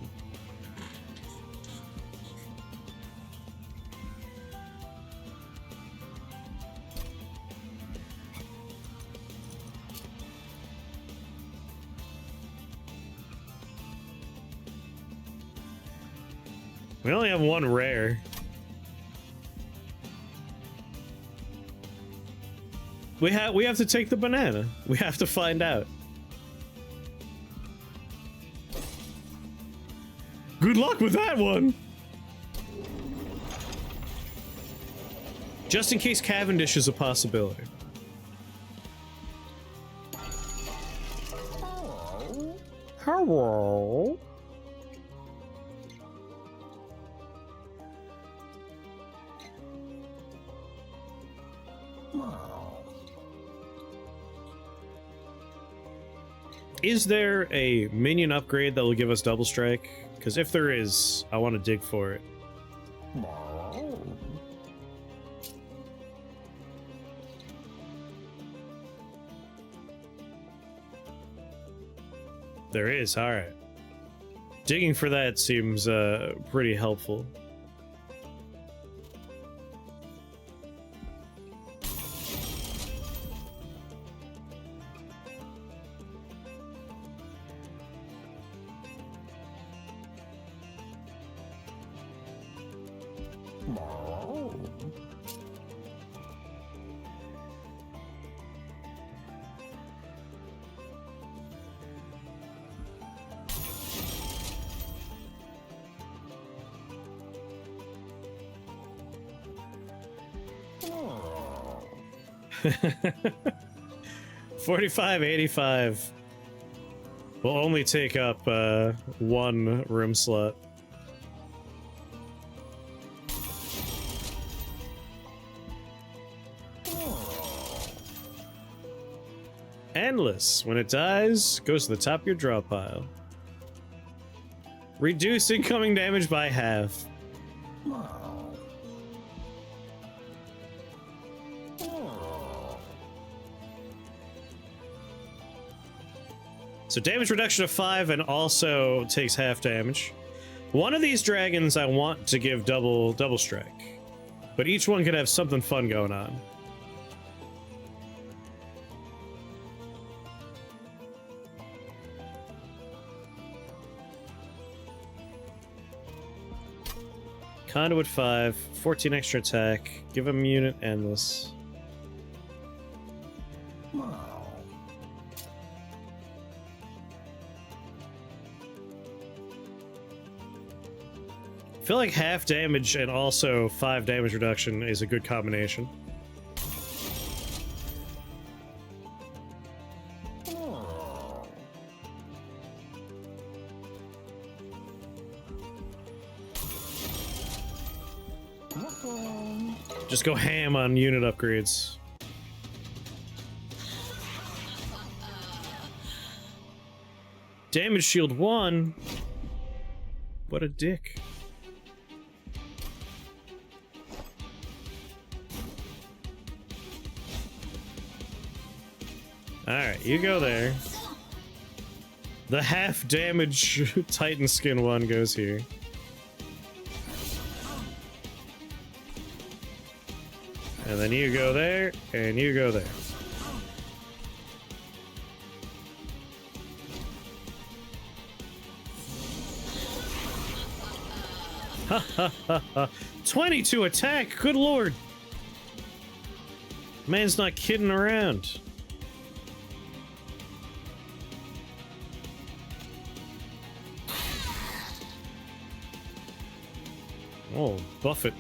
Speaker 1: We only have 1 rare. We have to take the banana. We have to find out. Good luck with that one. Just in case Cavendish is a possibility. Hello. Is there a minion upgrade that will give us double strike? Because if there is, I want to dig for it. There is, alright. Digging for that seems pretty helpful. $45.85 will only take up 1 room slot. Endless. When it dies, goes to the top of your draw pile. Reduce incoming damage by half. So damage reduction of 5 and also takes half damage. One of these dragons I want to give double strike, but each one could have something fun going on. Conduit 5, 14 extra attack, give him unit endless. I feel like half damage and also 5 damage reduction is a good combination. Just go ham on unit upgrades. Damage shield 1? What a dick. Alright, you go there. The half damage Titan Skin 1 goes here. And then you go there, and you go there. Ha ha ha ha. 22 attack, good lord! Man's not kidding around. Oh, buff it.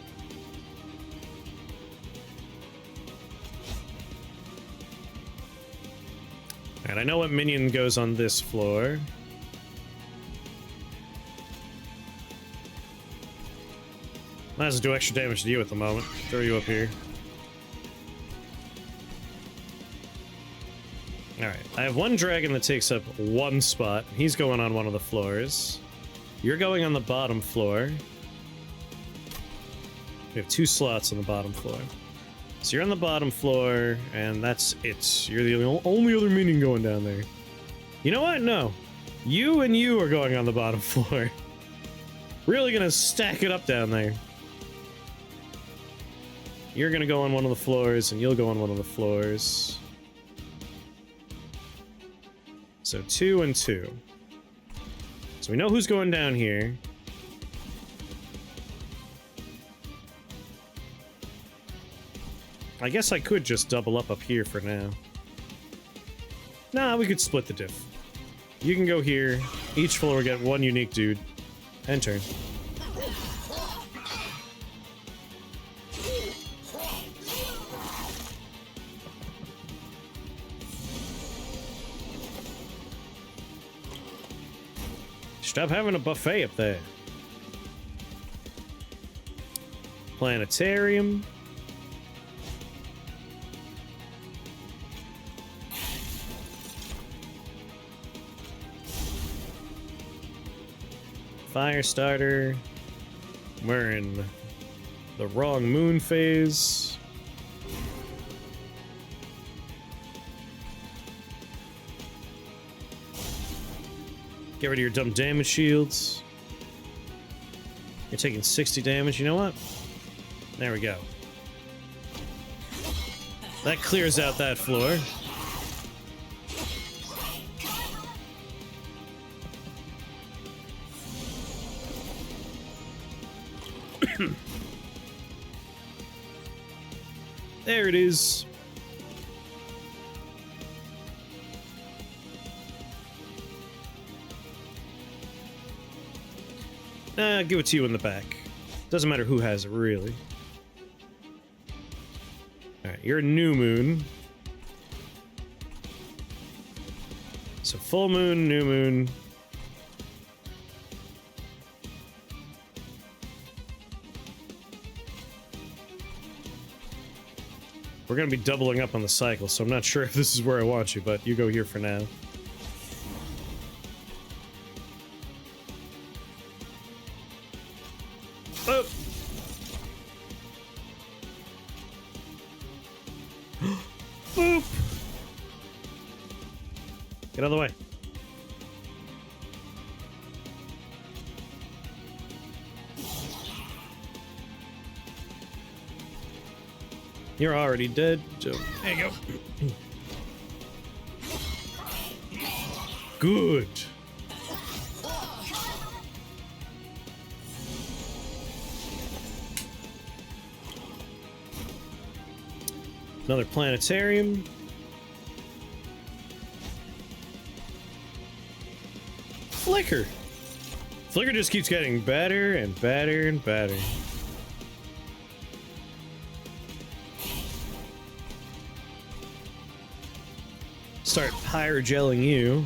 Speaker 1: And I know what minion goes on this floor. Might as well do extra damage to you at the moment. Throw you up here. Alright, I have one dragon that takes up one spot. He's going on one of the floors. You're going on the bottom floor. We have 2 slots on the bottom floor. So you're on the bottom floor, and that's it. You're the only other minion going down there. You know what? No. You and you are going on the bottom floor. Really gonna stack it up down there. You're gonna go on one of the floors, and you'll go on one of the floors. So 2 and 2. So we know who's going down here. I guess I could just double up here for now. Nah, we could split the diff. You can go here. Each floor will get 1 unique dude. End turn. Stop having a buffet up there. Planetarium. Fire starter. We're in the wrong moon phase. Get rid of your dumb damage shields. You're taking 60 damage. You know what? There we go. That clears out that floor. There it is. Give it to you in the back. Doesn't matter who has it, really. Alright, you're a new moon. So full moon, new moon. We're gonna be doubling up on the cycle, so I'm not sure if this is where I want you, but you go here for now. Oh. Boop! Get out of the way. You're already dead, so there you go. Good. Another planetarium. Flicker. Flicker just keeps getting better and better and better. Start pyrogelling you.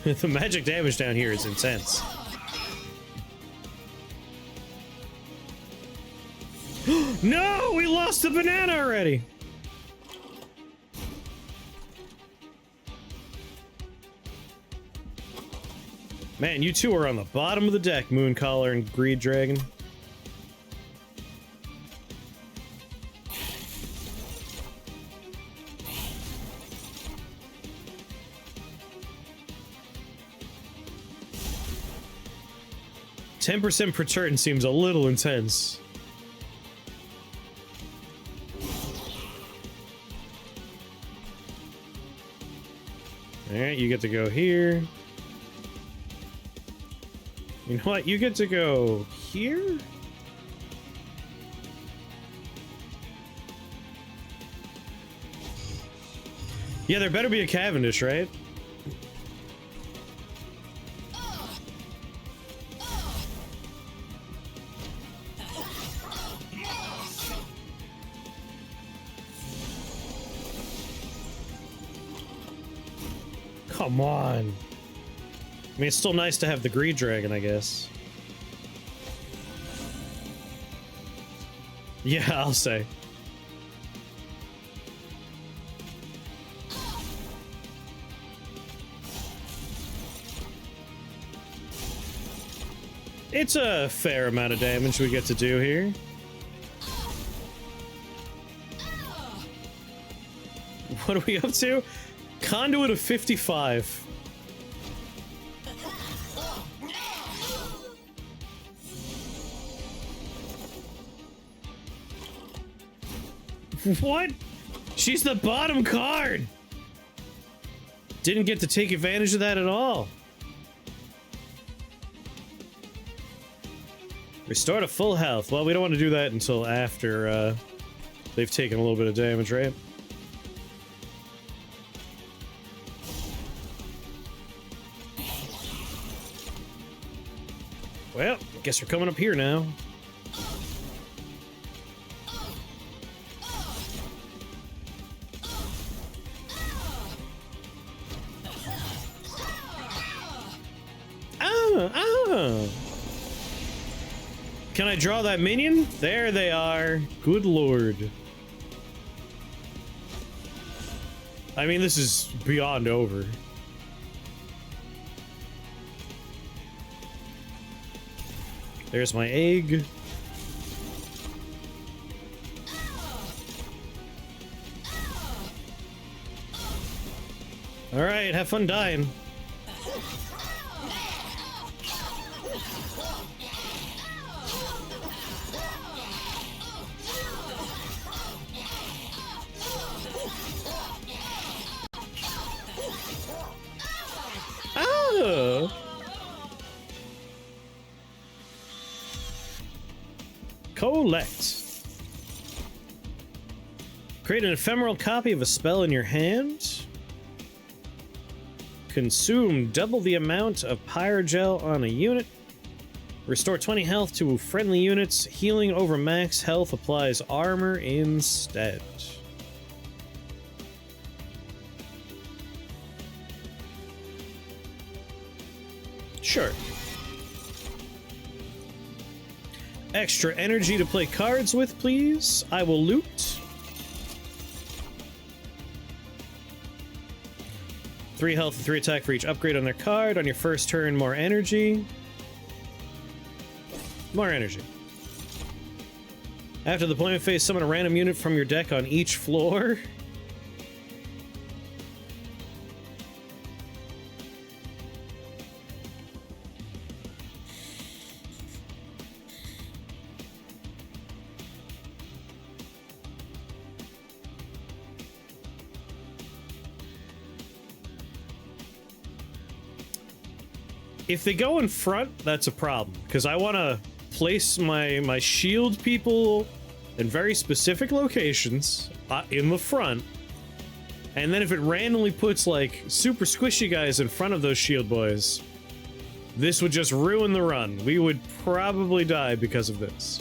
Speaker 1: The magic damage down here is intense. No! We lost the banana already! Man, you two are on the bottom of the deck, Mooncaller and Greed Dragon. %10 per turn seems a little intense. Alright, you get to go here. You know what? You get to go here? Yeah, there better be a Cavendish, right? Come on. I mean, it's still nice to have the Greed Dragon, I guess. Yeah, I'll say. It's a fair amount of damage we get to do here. What are we up to? Conduit of 55. What? She's the bottom card! Didn't get to take advantage of that at all. Restore to full health. Well, we don't want to do that until after they've taken a little bit of damage, right? Well, guess we're coming up here now. Can I draw that minion? There they are. Good lord. I mean, this is beyond over. There's my egg. All right, have fun dying. Collect. Create an ephemeral copy of a spell in your hand. Consume double the amount of Pyrogel on a unit. Restore 20 health to friendly units. Healing over max health applies armor instead. Sure. Extra energy to play cards with, please. I will loot. 3 health, 3 attack for each upgrade on their card. On your first turn, more energy. More energy. After the deployment phase, summon a random unit from your deck on each floor. If they go in front, that's a problem, because I want to place my shield people in very specific locations in the front, and then if it randomly puts like super squishy guys in front of those shield boys, this would just ruin the run. We would probably die because of this.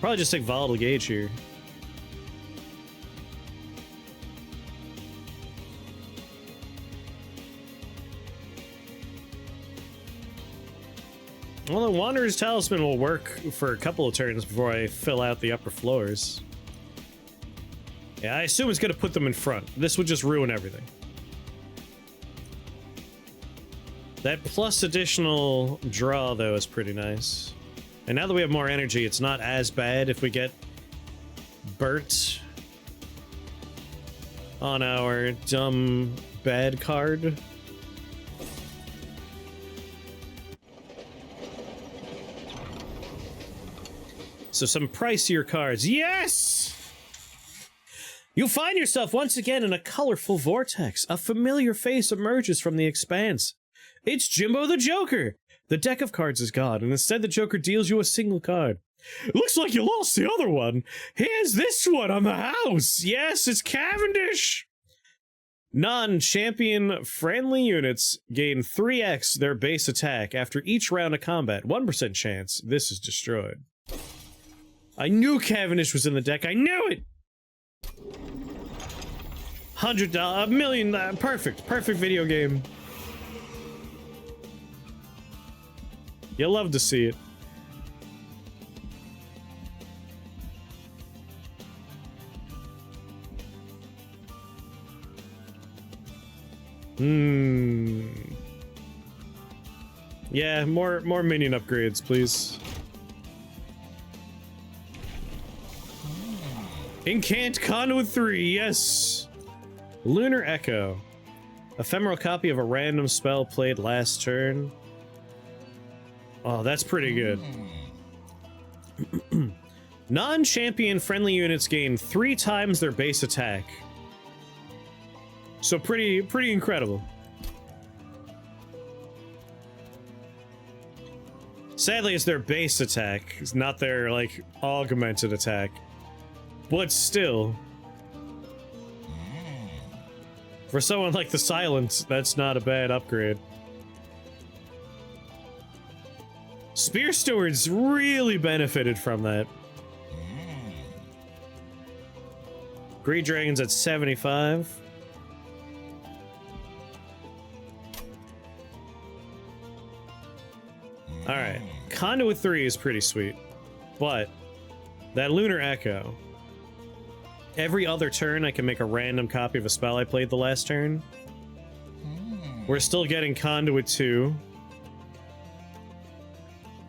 Speaker 1: Probably just take Volatile Gauge here. Well, the Wanderer's Talisman will work for a couple of turns before I fill out the upper floors. Yeah, I assume it's gonna put them in front. This would just ruin everything. That plus additional draw, though, is pretty nice. And now that we have more energy, it's not as bad if we get burnt on our dumb bad card. So some pricier cards. Yes! You find yourself once again in a colorful vortex. A familiar face emerges from the expanse. It's Jimbo the Joker! The deck of cards is gone, and instead the Joker deals you a single card. Looks like you lost the other one. Here's this one on the house. Yes, it's Cavendish. Non-champion friendly units gain 3x their base attack after each round of combat. 1% chance this is destroyed. I knew Cavendish was in the deck. I knew it! $100, a million, perfect video game. You'll love to see it. Yeah, more minion upgrades, please. Incant Conduit 3, yes! Lunar Echo. Ephemeral copy of a random spell played last turn. Oh, that's pretty good. Non-champion friendly units gain 3 times their base attack. So pretty incredible. Sadly, it's their base attack. It's not their, like, augmented attack. But still. For someone like the Silent, that's not a bad upgrade. Spear Stewards really benefited from that. Greed Dragon's at 75. Alright. Conduit 3 is pretty sweet. But that Lunar Echo. Every other turn I can make a random copy of a spell I played the last turn. We're still getting Conduit 2.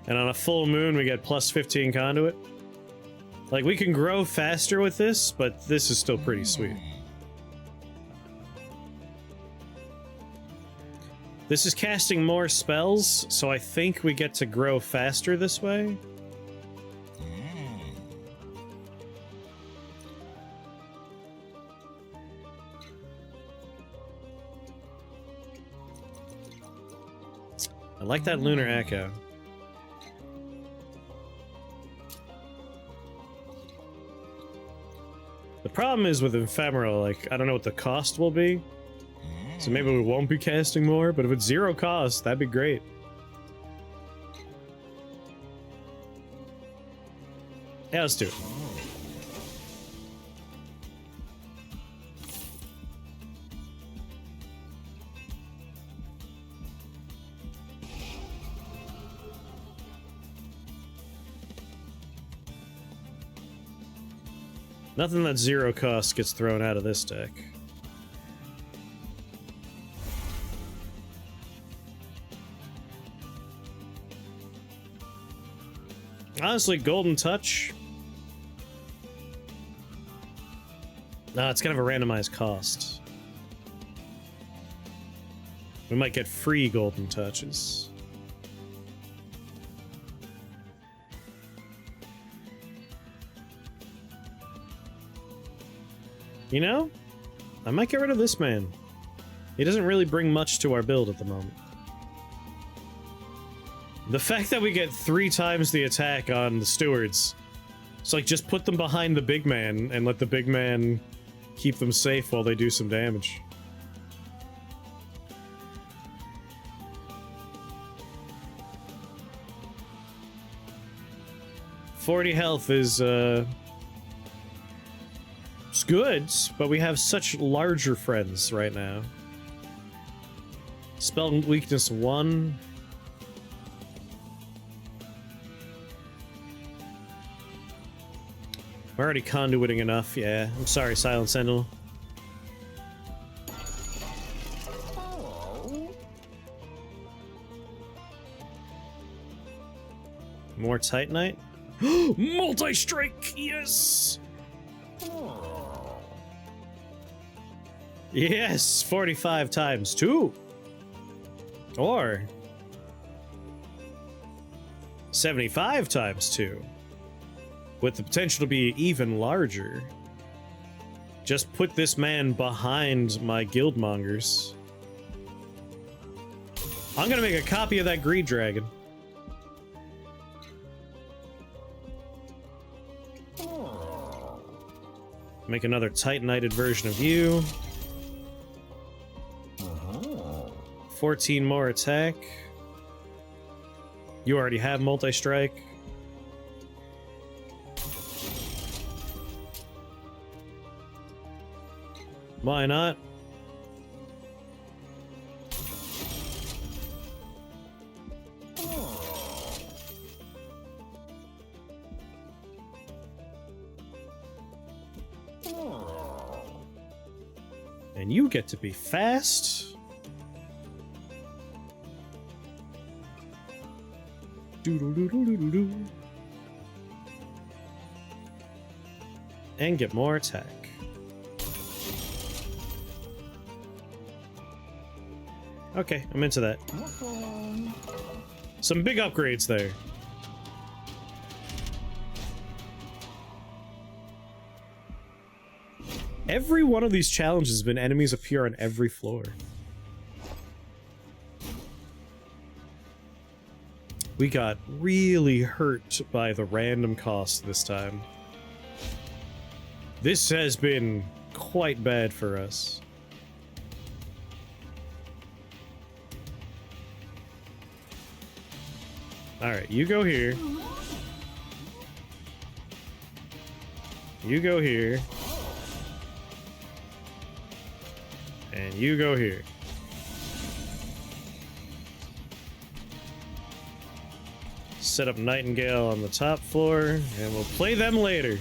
Speaker 1: And on a full moon, we get plus 15 conduit. Like, we can grow faster with this, but this is still pretty sweet. This is casting more spells, so I think we get to grow faster this way. I like that Lunar Echo. The problem is with Ephemeral, like, I don't know what the cost will be. So maybe we won't be casting more, but if it's 0 cost, that'd be great. Yeah, let's do it. Nothing that 0 cost gets thrown out of this deck. Honestly, Golden Touch. No, it's kind of a randomized cost. We might get free Golden Touches. You know, I might get rid of this man. He doesn't really bring much to our build at the moment. The fact that we get 3 times the attack on the stewards, it's like just put them behind the big man and let the big man keep them safe while they do some damage. $40 health is, it's good, but we have such larger friends right now. Spell weakness 1. We're already conduiting enough, yeah. I'm sorry, Silent Sentinel. More Titanite? Multi-strike! Yes! Yes! 45 times 2! Or 75 times 2. With the potential to be even larger. Just put this man behind my guildmongers. I'm gonna make a copy of that greed dragon. Make another Titanited version of you. 14 more attack. You already have multi-strike. Why not? And you get to be fast. And get more attack. Okay, I'm into that. Some big upgrades there. Every one of these challenges has been enemies appear on every floor. We got really hurt by the random cost this time. This has been quite bad for us. Alright, you go here. You go here. And you go here. Set up Nightingale on the top floor, and we'll play them later.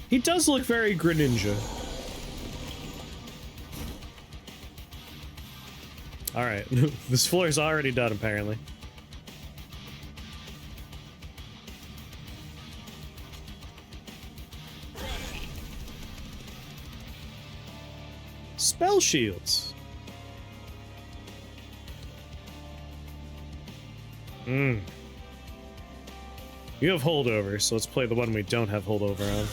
Speaker 1: He does look very Greninja. Alright, this floor is already done, apparently. Spell shields. You have holdover, so let's play the one we don't have holdover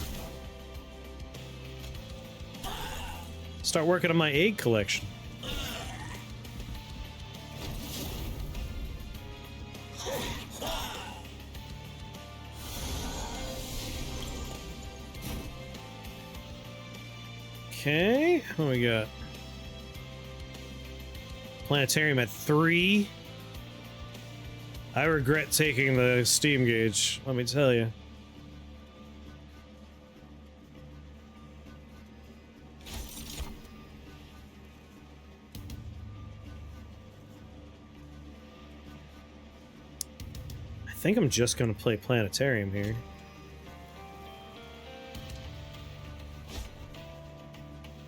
Speaker 1: on. Start working on my egg collection. Okay, what do we got? Planetarium at 3. I regret taking the steam gauge, let me tell you. I think I'm just gonna play Planetarium here.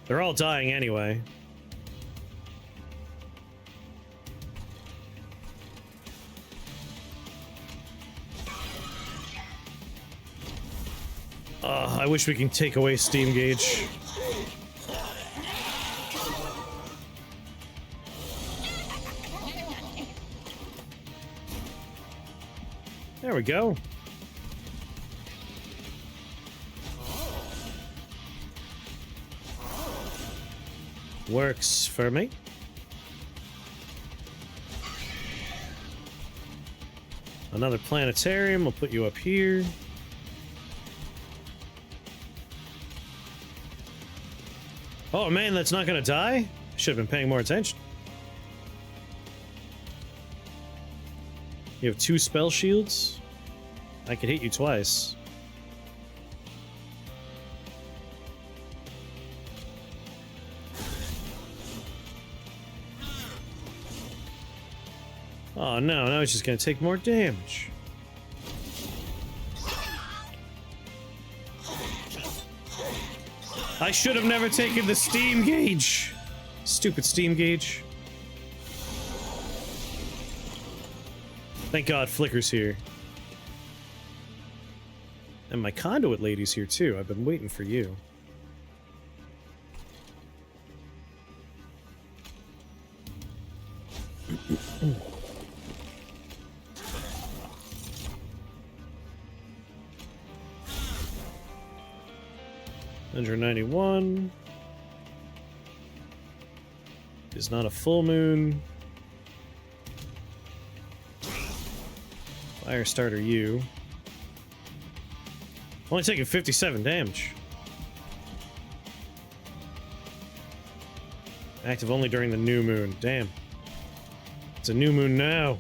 Speaker 1: They're all dying anyway. I wish we can take away steam gauge. There we go. Works for me. Another planetarium, we'll put you up here. Oh man, that's not gonna die? Should have been paying more attention. You have 2 spell shields? I could hit you twice. Oh no, now he's just gonna take more damage. I should have never taken the steam gauge. Stupid steam gauge. Thank God Flicker's here. And my conduit lady's here too. I've been waiting for you. $191 is not a full moon. Fire starter you. Only taking 57 damage. Active only during the new moon. Damn. It's a new moon now.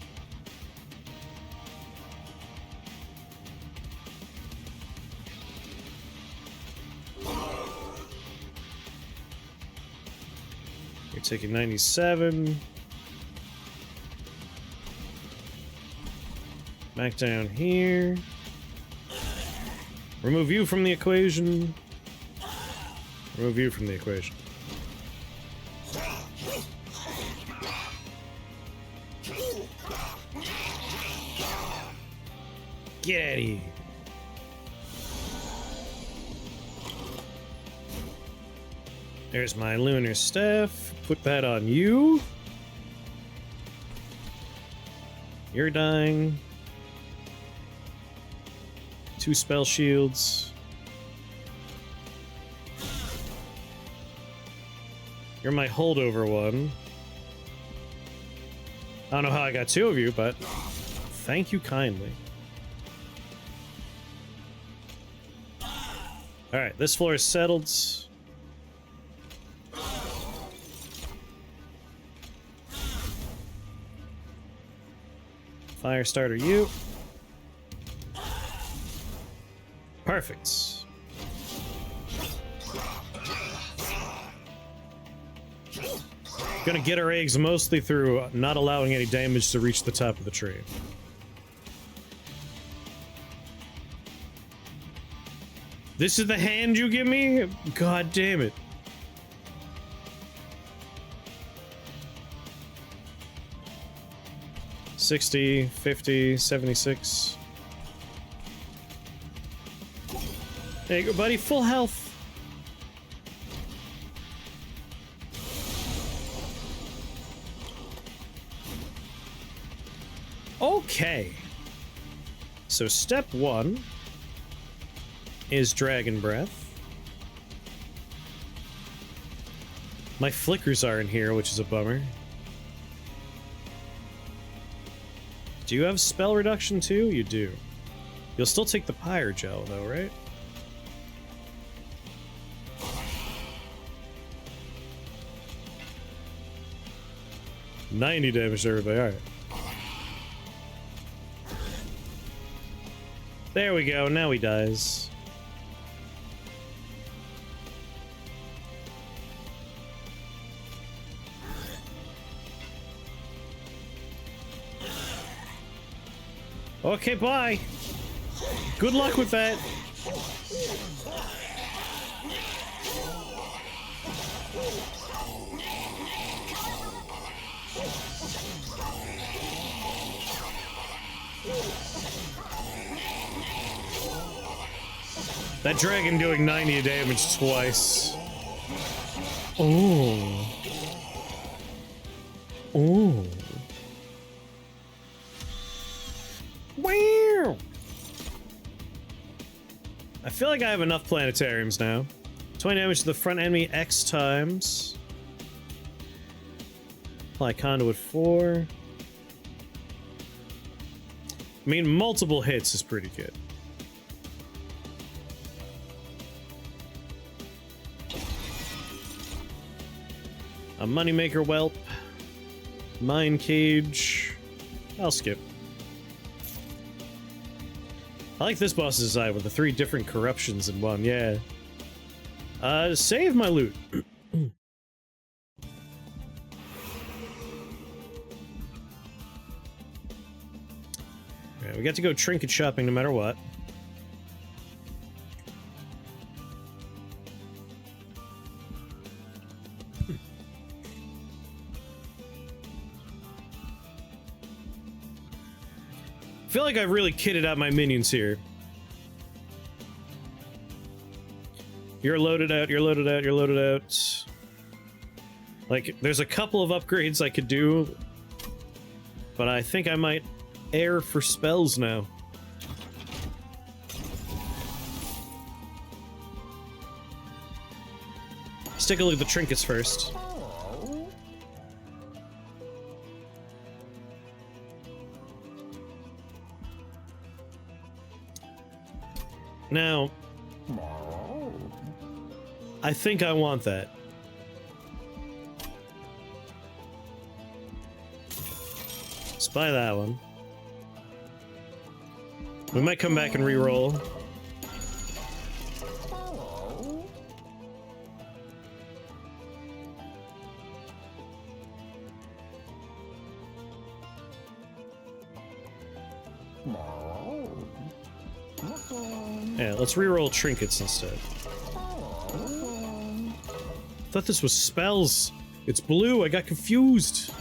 Speaker 1: You're taking 97. Back down here. Remove you from the equation. Remove you from the equation. Get out of here. There's my lunar staff. Put that on you. You're dying. 2 spell shields. You're my holdover one. I don't know how I got 2 of you, but thank you kindly. Alright, this floor is settled. Fire starter you. Perfect. Gonna get our eggs mostly through not allowing any damage to reach the top of the tree. This is the hand you give me? God damn it. $60, $50, $76. There you go, buddy. Full health. Okay. So step 1 is Dragon Breath. My flickers are in here, which is a bummer. Do you have spell reduction too? You do. You'll still take the Pyre Gel though, right? $90 damage to everybody, alright. There we go, now he dies. Okay, bye. Good luck with that. That dragon doing 90 damage twice. Oh. Oh. Wow. I feel like I have enough planetariums now. 20 damage to the front enemy X times. Apply conduit 4. I mean, multiple hits is pretty good. A moneymaker whelp. Mine cage. I'll skip. I like this boss's design with the 3 different corruptions in one, yeah. Save my loot. Alright, we got to go trinket shopping no matter what. like I've really kitted out my minions here. You're loaded out, you're loaded out, you're loaded out. Like, there's a couple of upgrades I could do, but I think I might err for spells now. Let's take a look at the trinkets first. Now, I think I want that. Let's buy that one. We might come back and re-roll. Yeah, let's re-roll trinkets instead. I thought this was spells. It's blue, I got confused.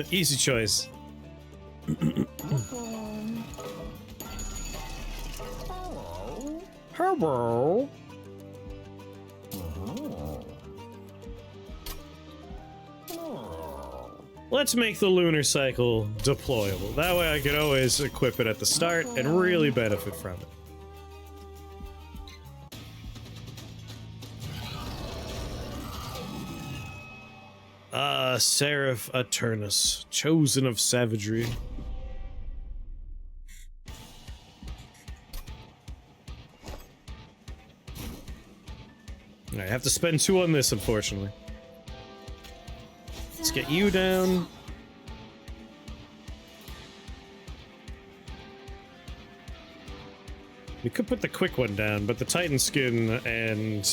Speaker 1: Easy choice. Hello. Let's make the lunar cycle deployable. That way I can always equip it at the start and really benefit from it. Seraph Aternus, chosen of savagery. I have to spend 2 on this, unfortunately. Let's get you down. We could put the quick one down, but the Titan skin and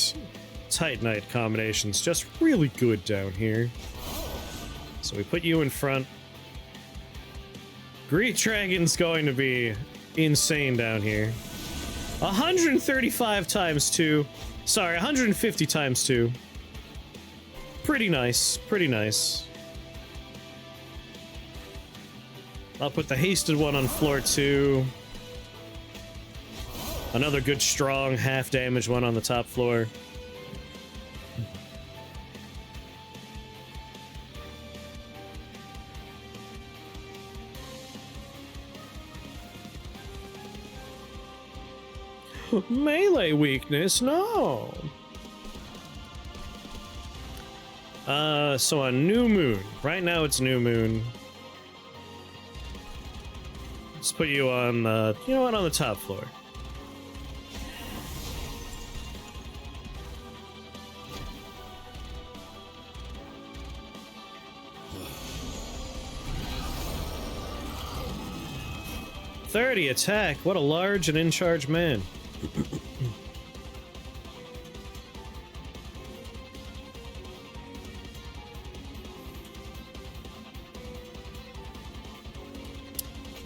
Speaker 1: Titanite combination's just really good down here. So we put you in front. Great Dragon's going to be insane down here. 135 times 2. Sorry, 150 times 2. Pretty nice, pretty nice. I'll put the hasted one on floor 2. Another good strong half damage one on the top floor. Melee weakness, no. So on New Moon. Right now it's New Moon. Let's put you on, you know what, on the top floor. .30 attack. What a large and in-charge man.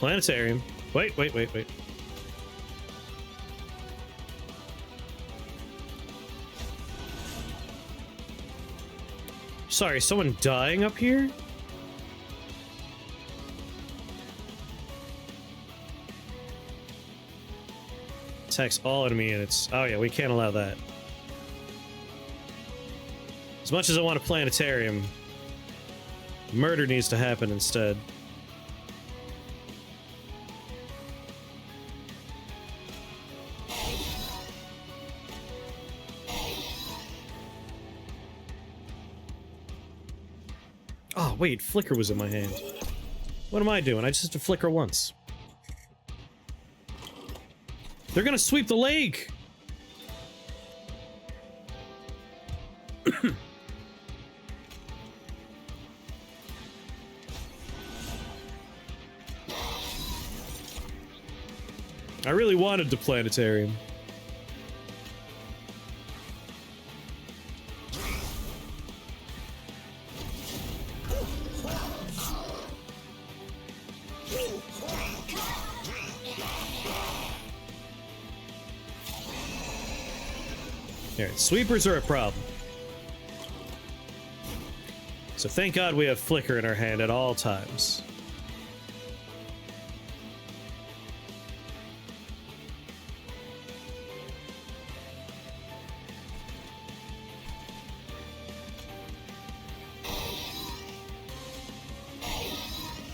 Speaker 1: Planetarium. Wait. Sorry, someone dying up here? Attacks all enemy units. Oh yeah, we can't allow that. As much as I want a planetarium, murder needs to happen instead. Oh wait, flicker was in my hand. What am I doing? I just have to flicker once. They're gonna sweep the lake! I really wanted the planetarium. Alright, sweepers are a problem. So thank God we have flicker in our hand at all times.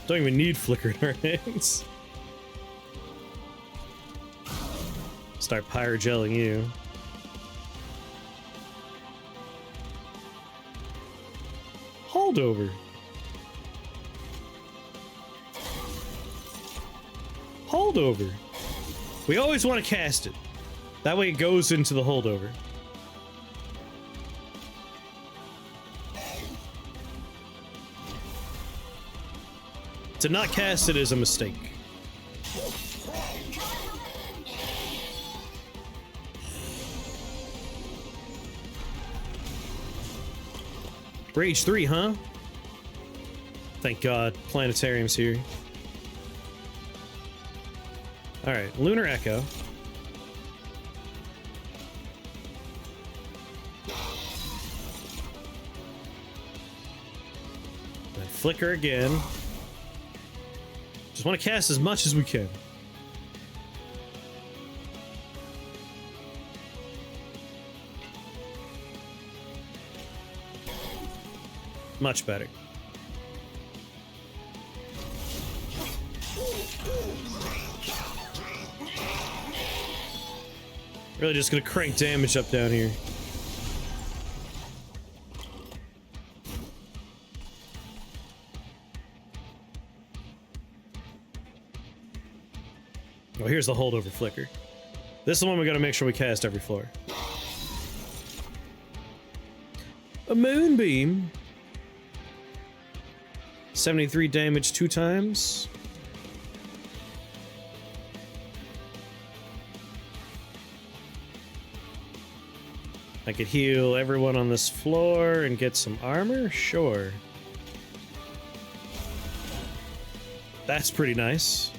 Speaker 1: Don't even need flicker in our hands. Start pyrogelling you. Holdover. Holdover. We always want to cast it. That way it goes into the holdover. To not cast it is a mistake. Rage 3, huh? Thank God, planetarium's here. Alright, Lunar Echo. And flicker again. Just want to cast as much as we can. Much better. Really just gonna crank damage up down here. Oh, here's the holdover flicker. This is the one we gotta make sure we cast every floor. A moonbeam. 73 damage 2 times. I could heal everyone on this floor and get some armor? Sure. That's pretty nice.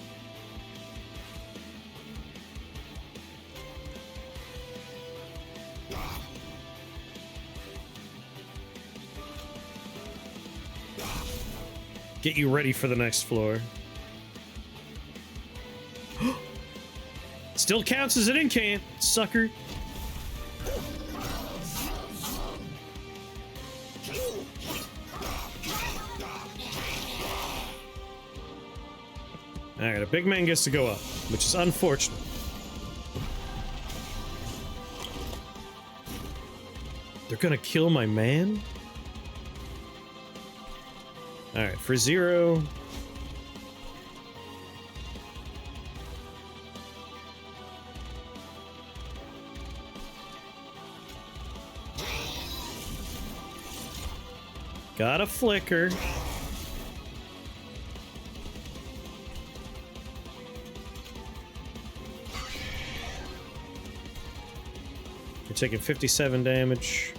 Speaker 1: Get you ready for the next floor. Still counts as an incant, sucker. Alright, a big man gets to go up, which is unfortunate. They're gonna kill my man? Alright, for 0. Got a flicker. You're taking 57 damage.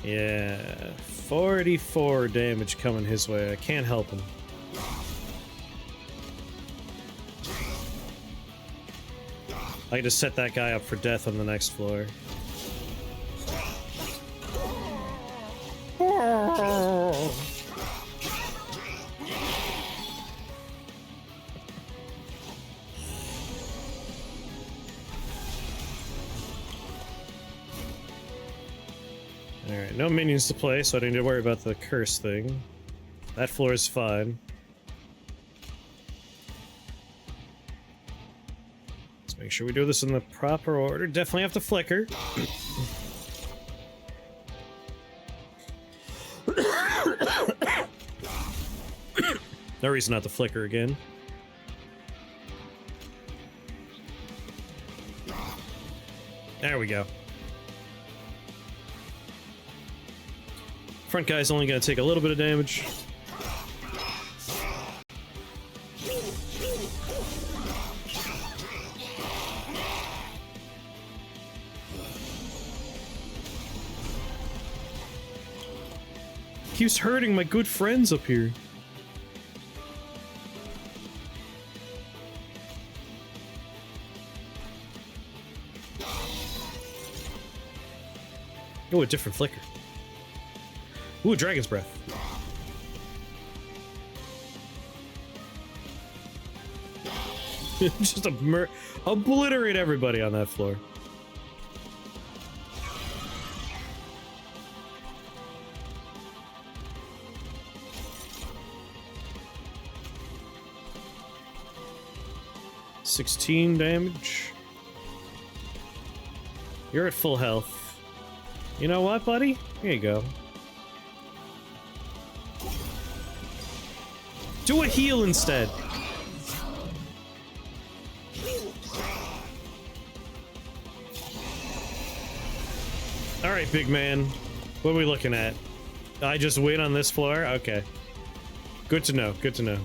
Speaker 1: Yeah, 44 damage coming his way. I can't help him. I just set that guy up for death on the next floor. Alright, no minions to play, so I don't need to worry about the curse thing. That floor is fine. Let's make sure we do this in the proper order. Definitely have to flicker. No reason not to flicker again. There we go. Front guy's only gonna take a little bit of damage. Keeps hurting my good friends up here. Oh, a different flicker. Ooh, Dragon's Breath. Just obliterate everybody on that floor. $16 damage. You're at full health. You know what, buddy? Here you go. Do a heal instead. Alright, big man. What are we looking at? I just win on this floor? Okay. Good to know, good to know.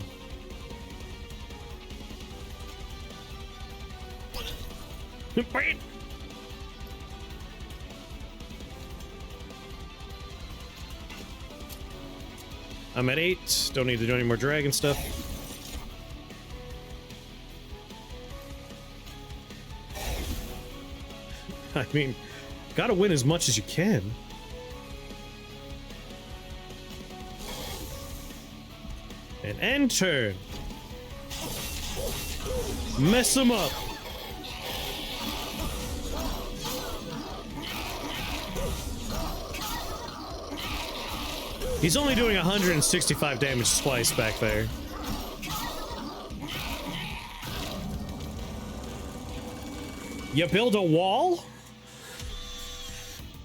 Speaker 1: I'm at 8. Don't need to do any more dragon stuff. I mean, gotta win as much as you can. And end turn. Mess him up. He's only doing 165 damage twice back there. You build a wall?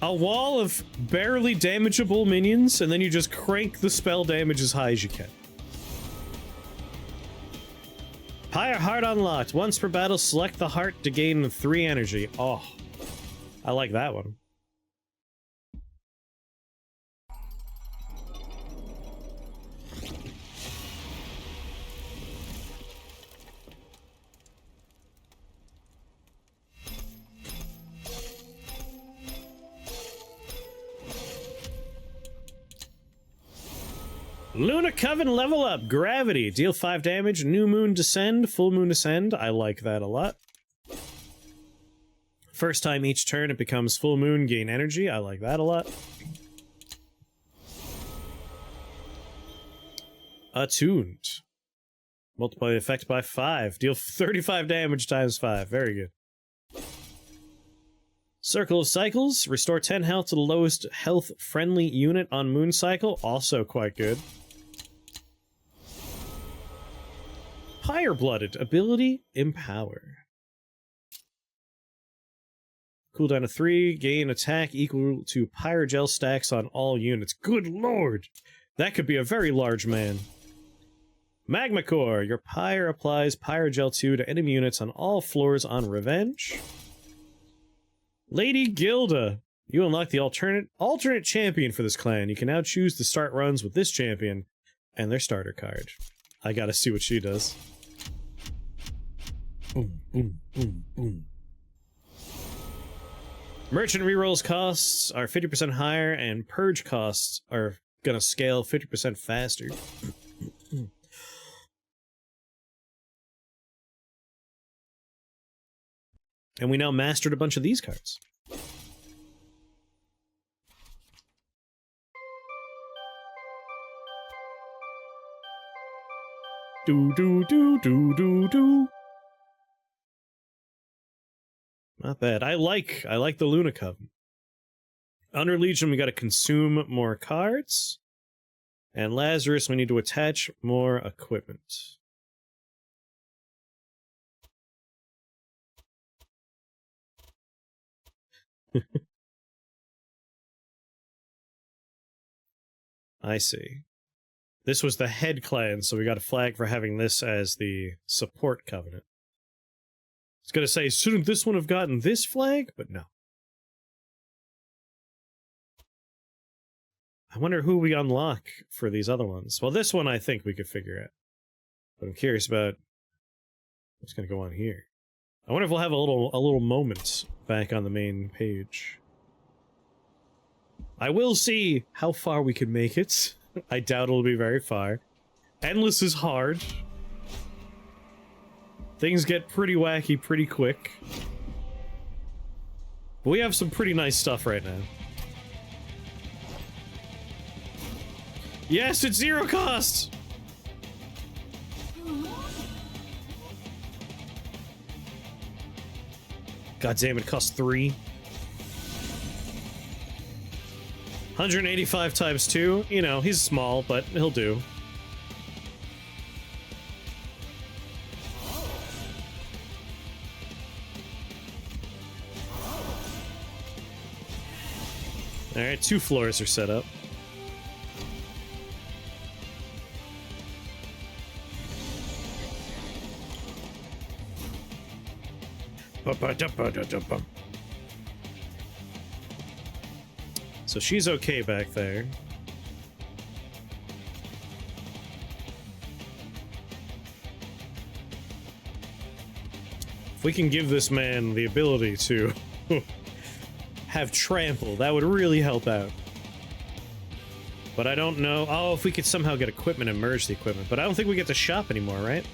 Speaker 1: A wall of barely damageable minions, and then you just crank the spell damage as high as you can. Pyre Heart unlocked. Once per battle, select the heart to gain 3 energy. Oh, I like that one. Luna Coven level up. Gravity. Deal 5 damage. New Moon Descend. Full Moon Ascend. I like that a lot. First time each turn it becomes full moon, gain energy. I like that a lot. Attuned. Multiply the effect by 5. Deal 35 damage times 5. Very good. Circle of Cycles. Restore 10 health to the lowest health friendly unit on Moon Cycle. Also quite good. Fire-blooded. Ability, Empower. Cooldown of 3. Gain attack equal to Pyrogel stacks on all units. Good lord! That could be a very large man. Magma Core. Your Pyre applies Pyrogel 2 to enemy units on all floors on Revenge. Lady Gilda. You unlock the alternate champion for this clan. You can now choose to start runs with this champion and their starter card. I gotta see what she does. Boom, boom, boom, boom. Merchant rerolls costs are 50% higher, and purge costs are gonna scale 50% faster. And we now mastered a bunch of these cards. Do do do do do do. Not bad. I like the Luna Coven. Under Legion, we gotta consume more cards. And Lazarus, we need to attach more equipment. I see. This was the head clan, so we got a flag for having this as the support covenant. I was gonna say, shouldn't this one have gotten this flag? But no. I wonder who we unlock for these other ones. Well, this one I think we could figure out. But I'm curious about what's gonna go on here. I wonder if we'll have a little moment back on the main page. I will see how far we can make it. I doubt it'll be very far. Endless is hard. Things get pretty wacky pretty quick. But we have some pretty nice stuff right now. Yes, it's 0 cost! God damn, it costs 3. 185 times 2. You know, he's small, but he'll do. Alright, 2 floors are set up. So she's okay back there. If we can give this man the ability to have trample, that would really help out. But I don't know. Oh, if we could somehow get equipment and merge the equipment. But I don't think we get to shop anymore, right?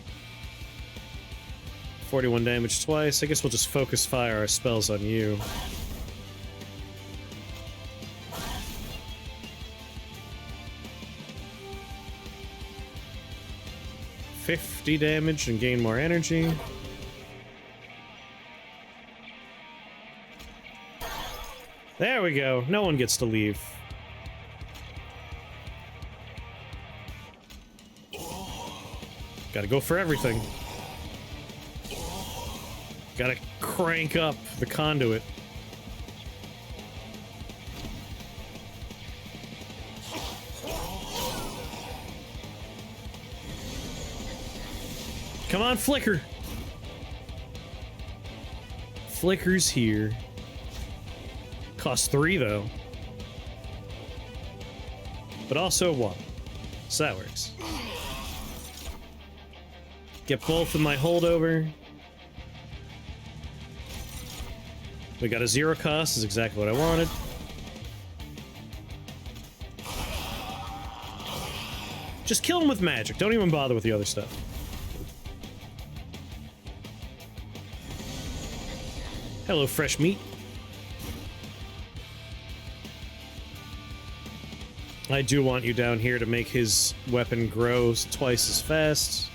Speaker 1: 41 damage twice. I guess we'll just focus fire our spells on you. $50 damage and gain more energy. There we go. No one gets to leave. Gotta go for everything. Gotta crank up the conduit. Come on, Flicker! Flicker's here. Costs 3, though. But also 1. So that works. Get both of my holdover. We got a 0 cost, is exactly what I wanted. Just kill him with magic, don't even bother with the other stuff. Hello, fresh meat. I do want you down here to make his weapon grow twice as fast.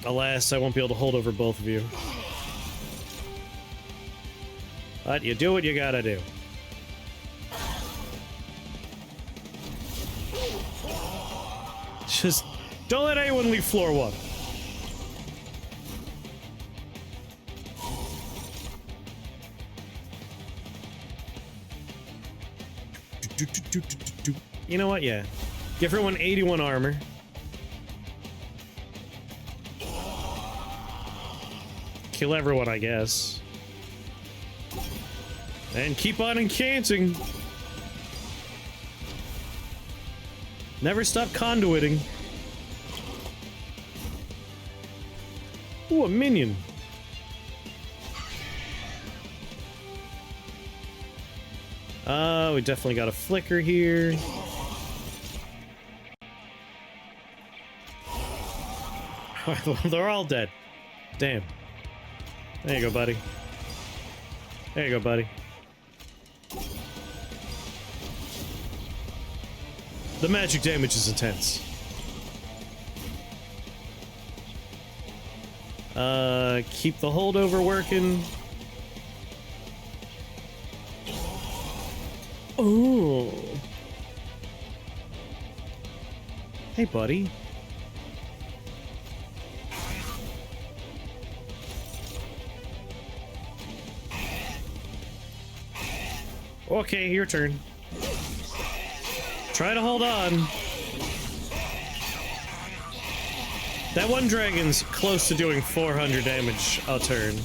Speaker 1: Alas, I won't be able to hold over both of you. But you do what you gotta do. Just don't let anyone leave floor 1. You know what? Yeah. Give everyone 81 armor. Kill everyone, I guess. And keep on incanting. Never stop conduiting. Ooh, a minion. We definitely got a flicker here. They're all dead. Damn. There you go, buddy. There you go, buddy. The magic damage is intense. Keep the holdover working. Oh. Hey, buddy. Okay, your turn. Try to hold on. That one dragon's close to doing 400 damage a turn.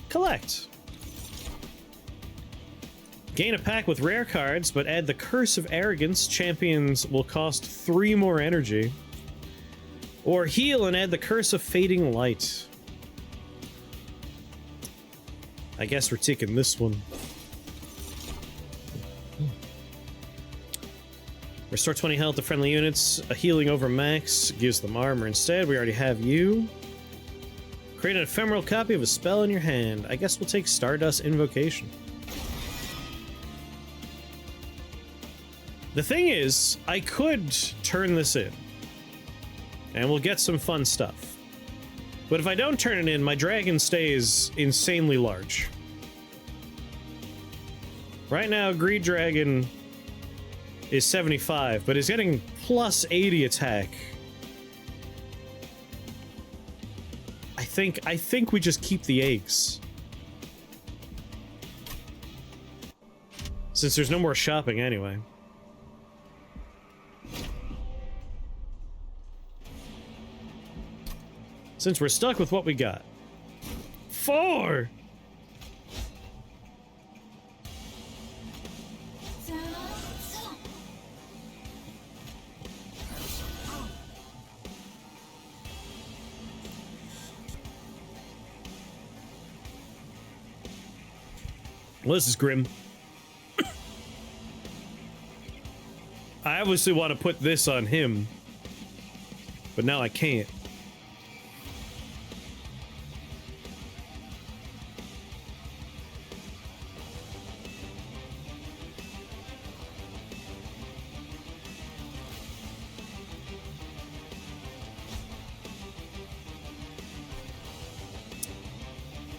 Speaker 1: Collect. Gain a pack with rare cards, but add the Curse of Arrogance. Champions will cost 3 more energy. Or heal and add the Curse of Fading Light. I guess we're taking this one. Restore 20 health to friendly units. A healing over max gives them armor instead. We already have you. Create an ephemeral copy of a spell in your hand. I guess we'll take Stardust Invocation. The thing is, I could turn this in, and we'll get some fun stuff. But if I don't turn it in, my dragon stays insanely large. Right now, Greed Dragon is 75, but is getting plus 80 attack. I think we just keep the eggs. Since there's no more shopping anyway. Since we're stuck with what we got. 4! Well, this is grim. I obviously want to put this on him, but now I can't.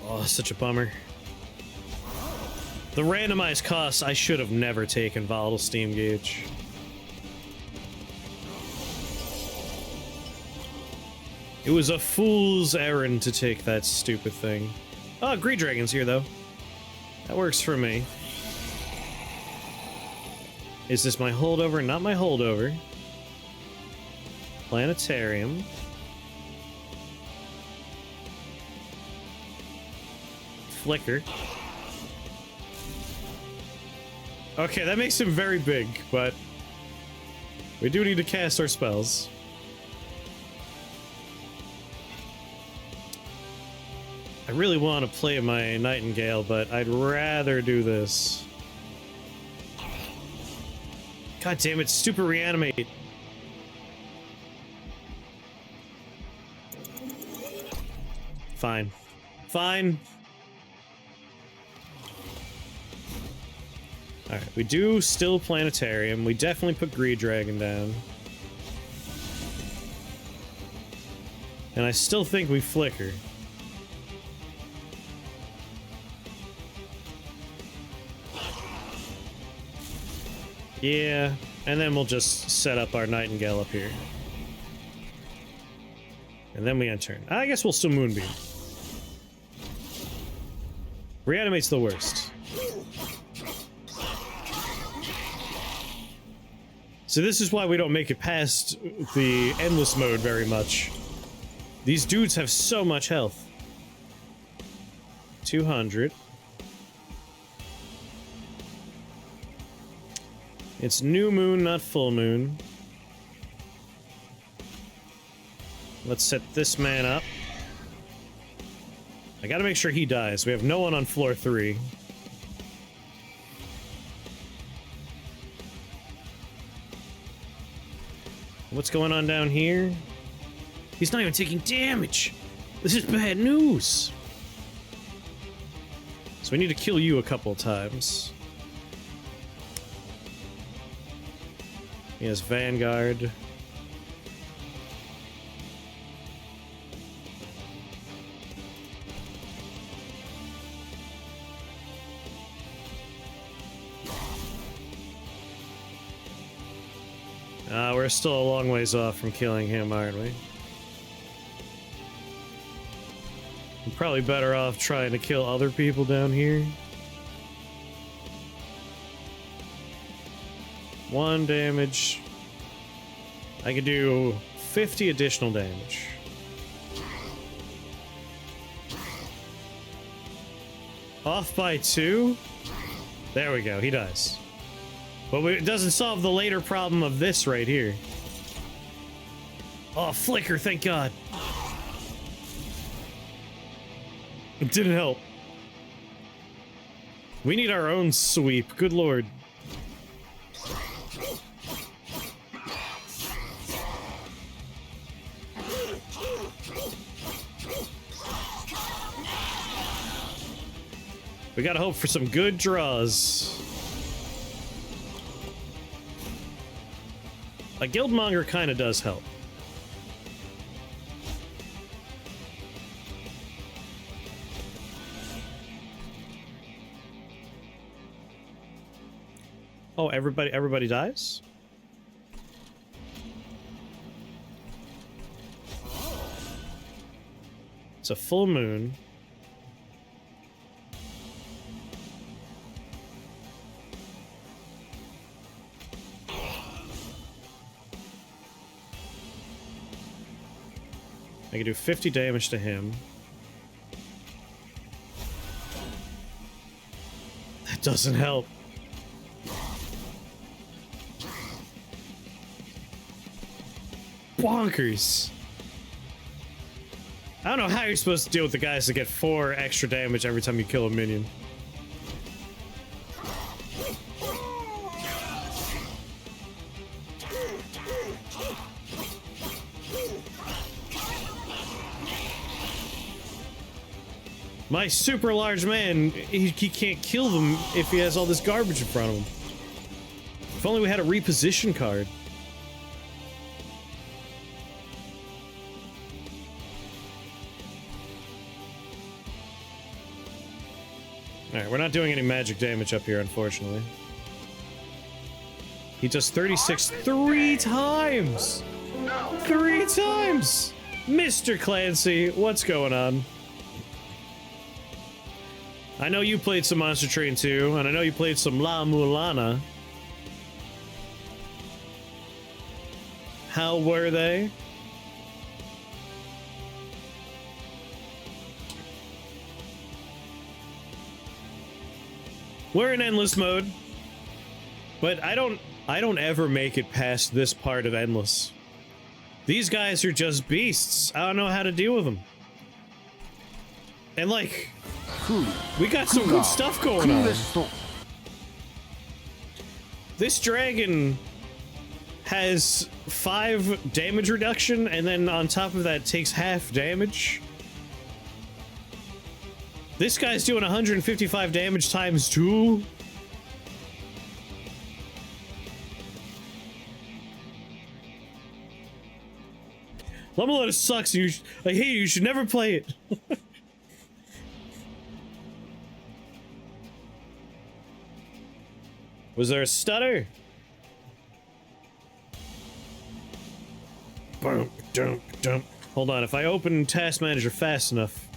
Speaker 1: Oh, such a bummer. The randomized costs, I should have never taken Volatile Steam Gauge. It was a fool's errand to take that stupid thing. Oh, Greed Dragon's here, though. That works for me. Is this my holdover? Not my holdover. Planetarium. Flicker. Okay, that makes him very big, but we do need to cast our spells. I really want to play my Nightingale, but I'd rather do this. God damn it, Super Reanimate. Fine. Fine. Alright, we do still Planetarium. We definitely put Greed Dragon down. And I still think we Flicker. Yeah, and then we'll just set up our Nightingale up here. And then we end turn. I guess we'll still Moonbeam. Reanimate's the worst. So this is why we don't make it past the endless mode very much. These dudes have so much health. 200. It's new moon, not full moon. Let's set this man up. I gotta make sure he dies. We have no one on floor 3. What's going on down here? He's not even taking damage! This is bad news! So we need to kill you a couple times. He has Vanguard. We're still a long ways off from killing him, aren't we? I'm probably better off trying to kill other people down here. 1 damage. I could do 50 additional damage. Off by 2? There we go, he dies. But it doesn't solve the later problem of this right here. Oh, Flicker, thank God. It didn't help. We need our own sweep, good lord. We gotta hope for some good draws. A Guildmonger kind of does help. Oh, everybody dies? It's a full moon. I can do 50 damage to him. That doesn't help. Bonkers. I don't know how you're supposed to deal with the guys that get 4 extra damage every time you kill a minion. My super large man, he can't kill them if he has all this garbage in front of him. If only we had a reposition card. Alright, we're not doing any magic damage up here, unfortunately. He does 36 3 times! 3 times! Mr. Clancy, what's going on? I know you played some Monster Train 2, and I know you played some La Mulana. How were they? We're in endless mode, but I don't ever make it past this part of endless. These guys are just beasts. I don't know how to deal with them. And like, we got some good stuff going on. This dragon has 5 damage reduction, and then on top of that takes half damage. This guy's doing 155 damage times 2. MacLeod sucks. I hate you. You should never play it. Was there a stutter? Bump, dump, dump. Hold on. If I open Task Manager fast enough.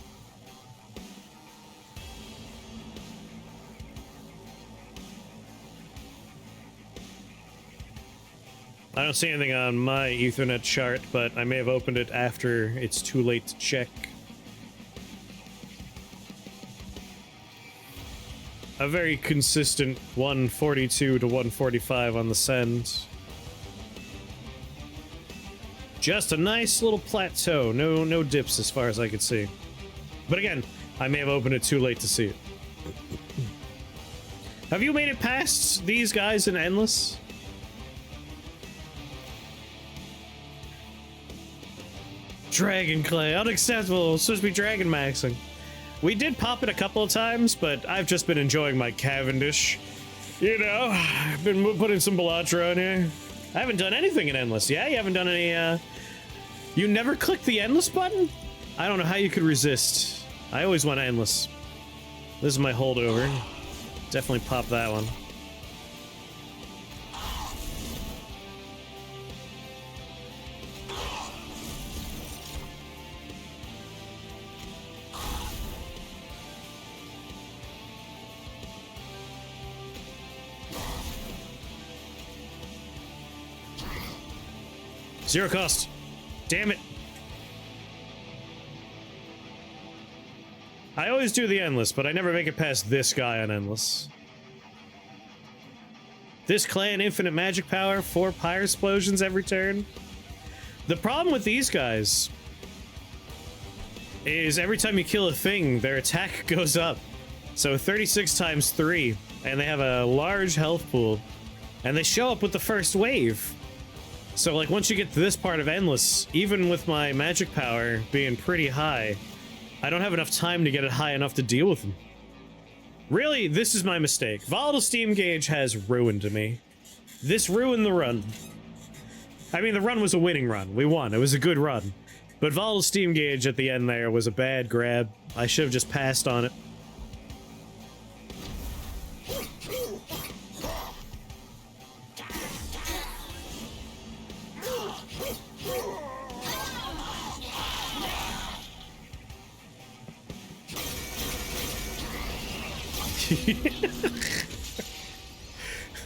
Speaker 1: I don't see anything on my Ethernet chart, but I may have opened it after it's too late to check. A very consistent 142 to 145 on the send. Just a nice little plateau. No dips as far as I could see. But again, I may have opened it too late to see it. Have you made it past these guys in Endless? Dragon Clay, unacceptable. It's supposed to be Dragon Maxing. We did pop it a couple of times, but I've just been enjoying my Cavendish. You know, I've been putting some Belatra on here. I haven't done anything in Endless. Yeah, you haven't done any, You never clicked the Endless button? I don't know how you could resist. I always want Endless. This is my holdover. Definitely pop that one. Zero cost. Damn it. I always do the Endless, but I never make it past this guy on Endless. This clan, infinite magic power, 4 pyre explosions every turn. The problem with these guys is every time you kill a thing, their attack goes up. So 36 times 3, and they have a large health pool. And they show up with the first wave. So, like, once you get to this part of Endless, even with my magic power being pretty high, I don't have enough time to get it high enough to deal with them. Really, this is my mistake. Volatile steam gauge has ruined me. This ruined the run. I mean, the run was a winning run. We won. It was a good run. But volatile steam gauge at the end there was a bad grab. I should have just passed on it.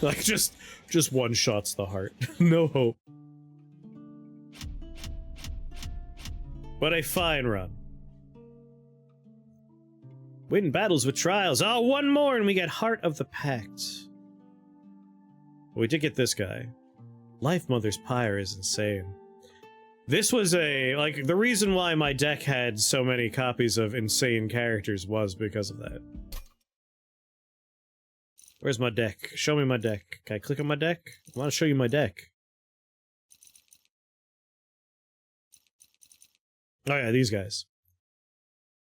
Speaker 1: Like, just one shots the heart. No hope. But a fine run. Win battles with trials. Oh, one more and we get Heart of the Pact. We did get this guy. Life Mother's Pyre is insane. This was like, the reason why my deck had so many copies of insane characters was because of that. Where's my deck? Show me my deck. Can I click on my deck? I want to show you my deck. Oh yeah, these guys.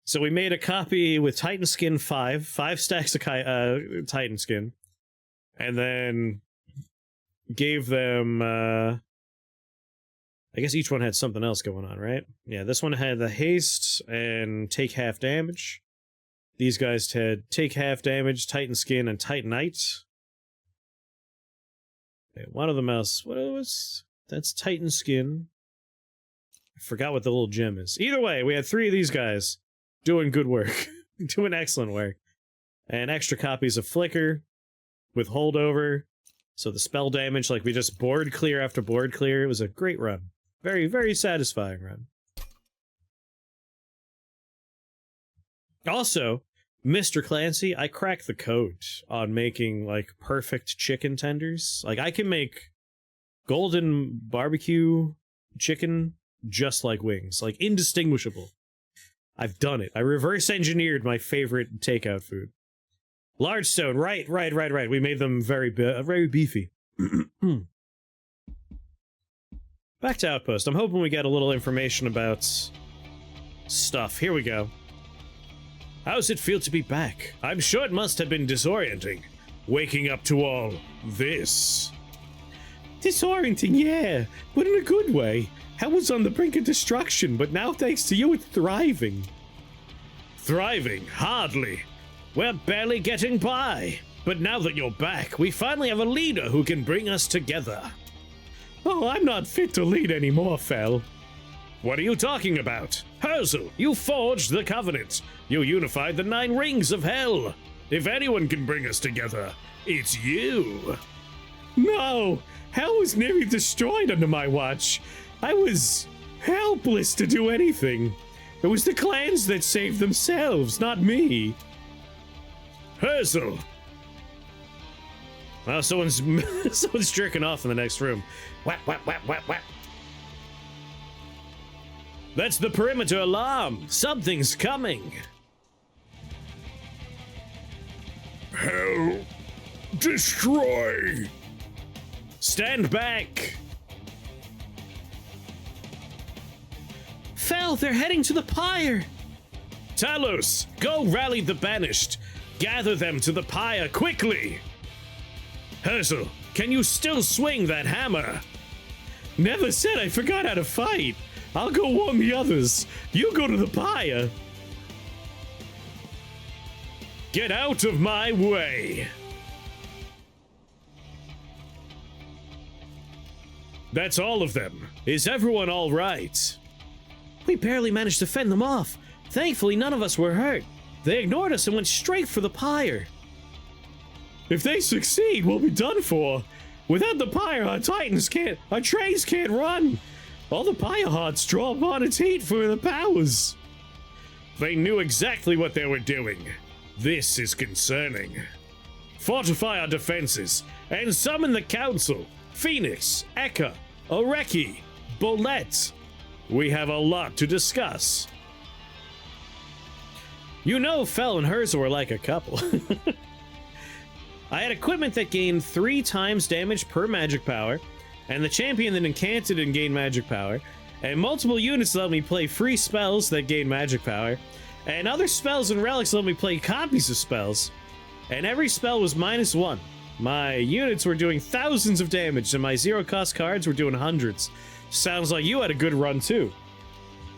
Speaker 1: So we made a copy with Titan Skin 5 stacks of Titan Skin, and then gave them, I guess each one had something else going on, right? Yeah, this one had the haste and take half damage. These guys had take half damage, Titan Skin, and Titanite. Okay, one of them else, what was? That's Titan Skin. I forgot what the little gem is. Either way, we had 3 of these guys doing good work. Doing excellent work. And extra copies of Flicker with holdover. So the spell damage, like we just board clear after board clear. It was a great run. Very, very satisfying run. Also, Mr. Clancy, I cracked the code on making, like, perfect chicken tenders. Like, I can make golden barbecue chicken just like wings. Like, indistinguishable. I've done it. I reverse engineered my favorite takeout food. Large stone, right. We made them very beefy. Back to Outpost. I'm hoping we get a little information about stuff. Here we go. How's it feel to be back? I'm sure it must have been disorienting, waking up to all this. Disorienting, yeah, but in a good way. Hell was on the brink of destruction, but now thanks to you it's thriving. Thriving? Hardly. We're barely getting by. But now that you're back, we finally have a leader who can bring us together. Oh, I'm not fit to lead anymore, Fel. What are you talking about? Herzel, you forged the Covenant. You unified the 9 rings of hell. If anyone can bring us together, it's you. No, hell was nearly destroyed under my watch. I was helpless to do anything. It was the clans that saved themselves, not me. Herzel. Well, someone's jerking off in the next room. Whap. That's the perimeter alarm. Something's coming. Hell, destroy. Stand back. Fel, they're heading to the pyre. Talos, go rally the banished. Gather them to the pyre quickly. Herzel, can you still swing that hammer? Never said I forgot how to fight. I'll go warn the others. You go to the pyre. Get out of my way. That's all of them. Is everyone all right? We barely managed to fend them off. Thankfully, none of us were hurt. They ignored us and went straight for the pyre. If they succeed, we'll be done for. Without the pyre, our trains can't run. All the pyre hearts draw upon its heat for the powers. They knew exactly what they were doing. This is concerning. Fortify our defenses and summon the council. Phoenix, Eka, Oreki, Bolette. We have a lot to discuss. You know, Fel and Herzel were like a couple. I had equipment that gained 3 times damage per magic power, and the champion that incanted and gained magic power, and multiple units let me play free spells that gain magic power, and other spells and relics let me play copies of spells. and every spell was -1. My units were doing thousands of damage, and my zero-cost cards were doing hundreds. Sounds like you had a good run, too.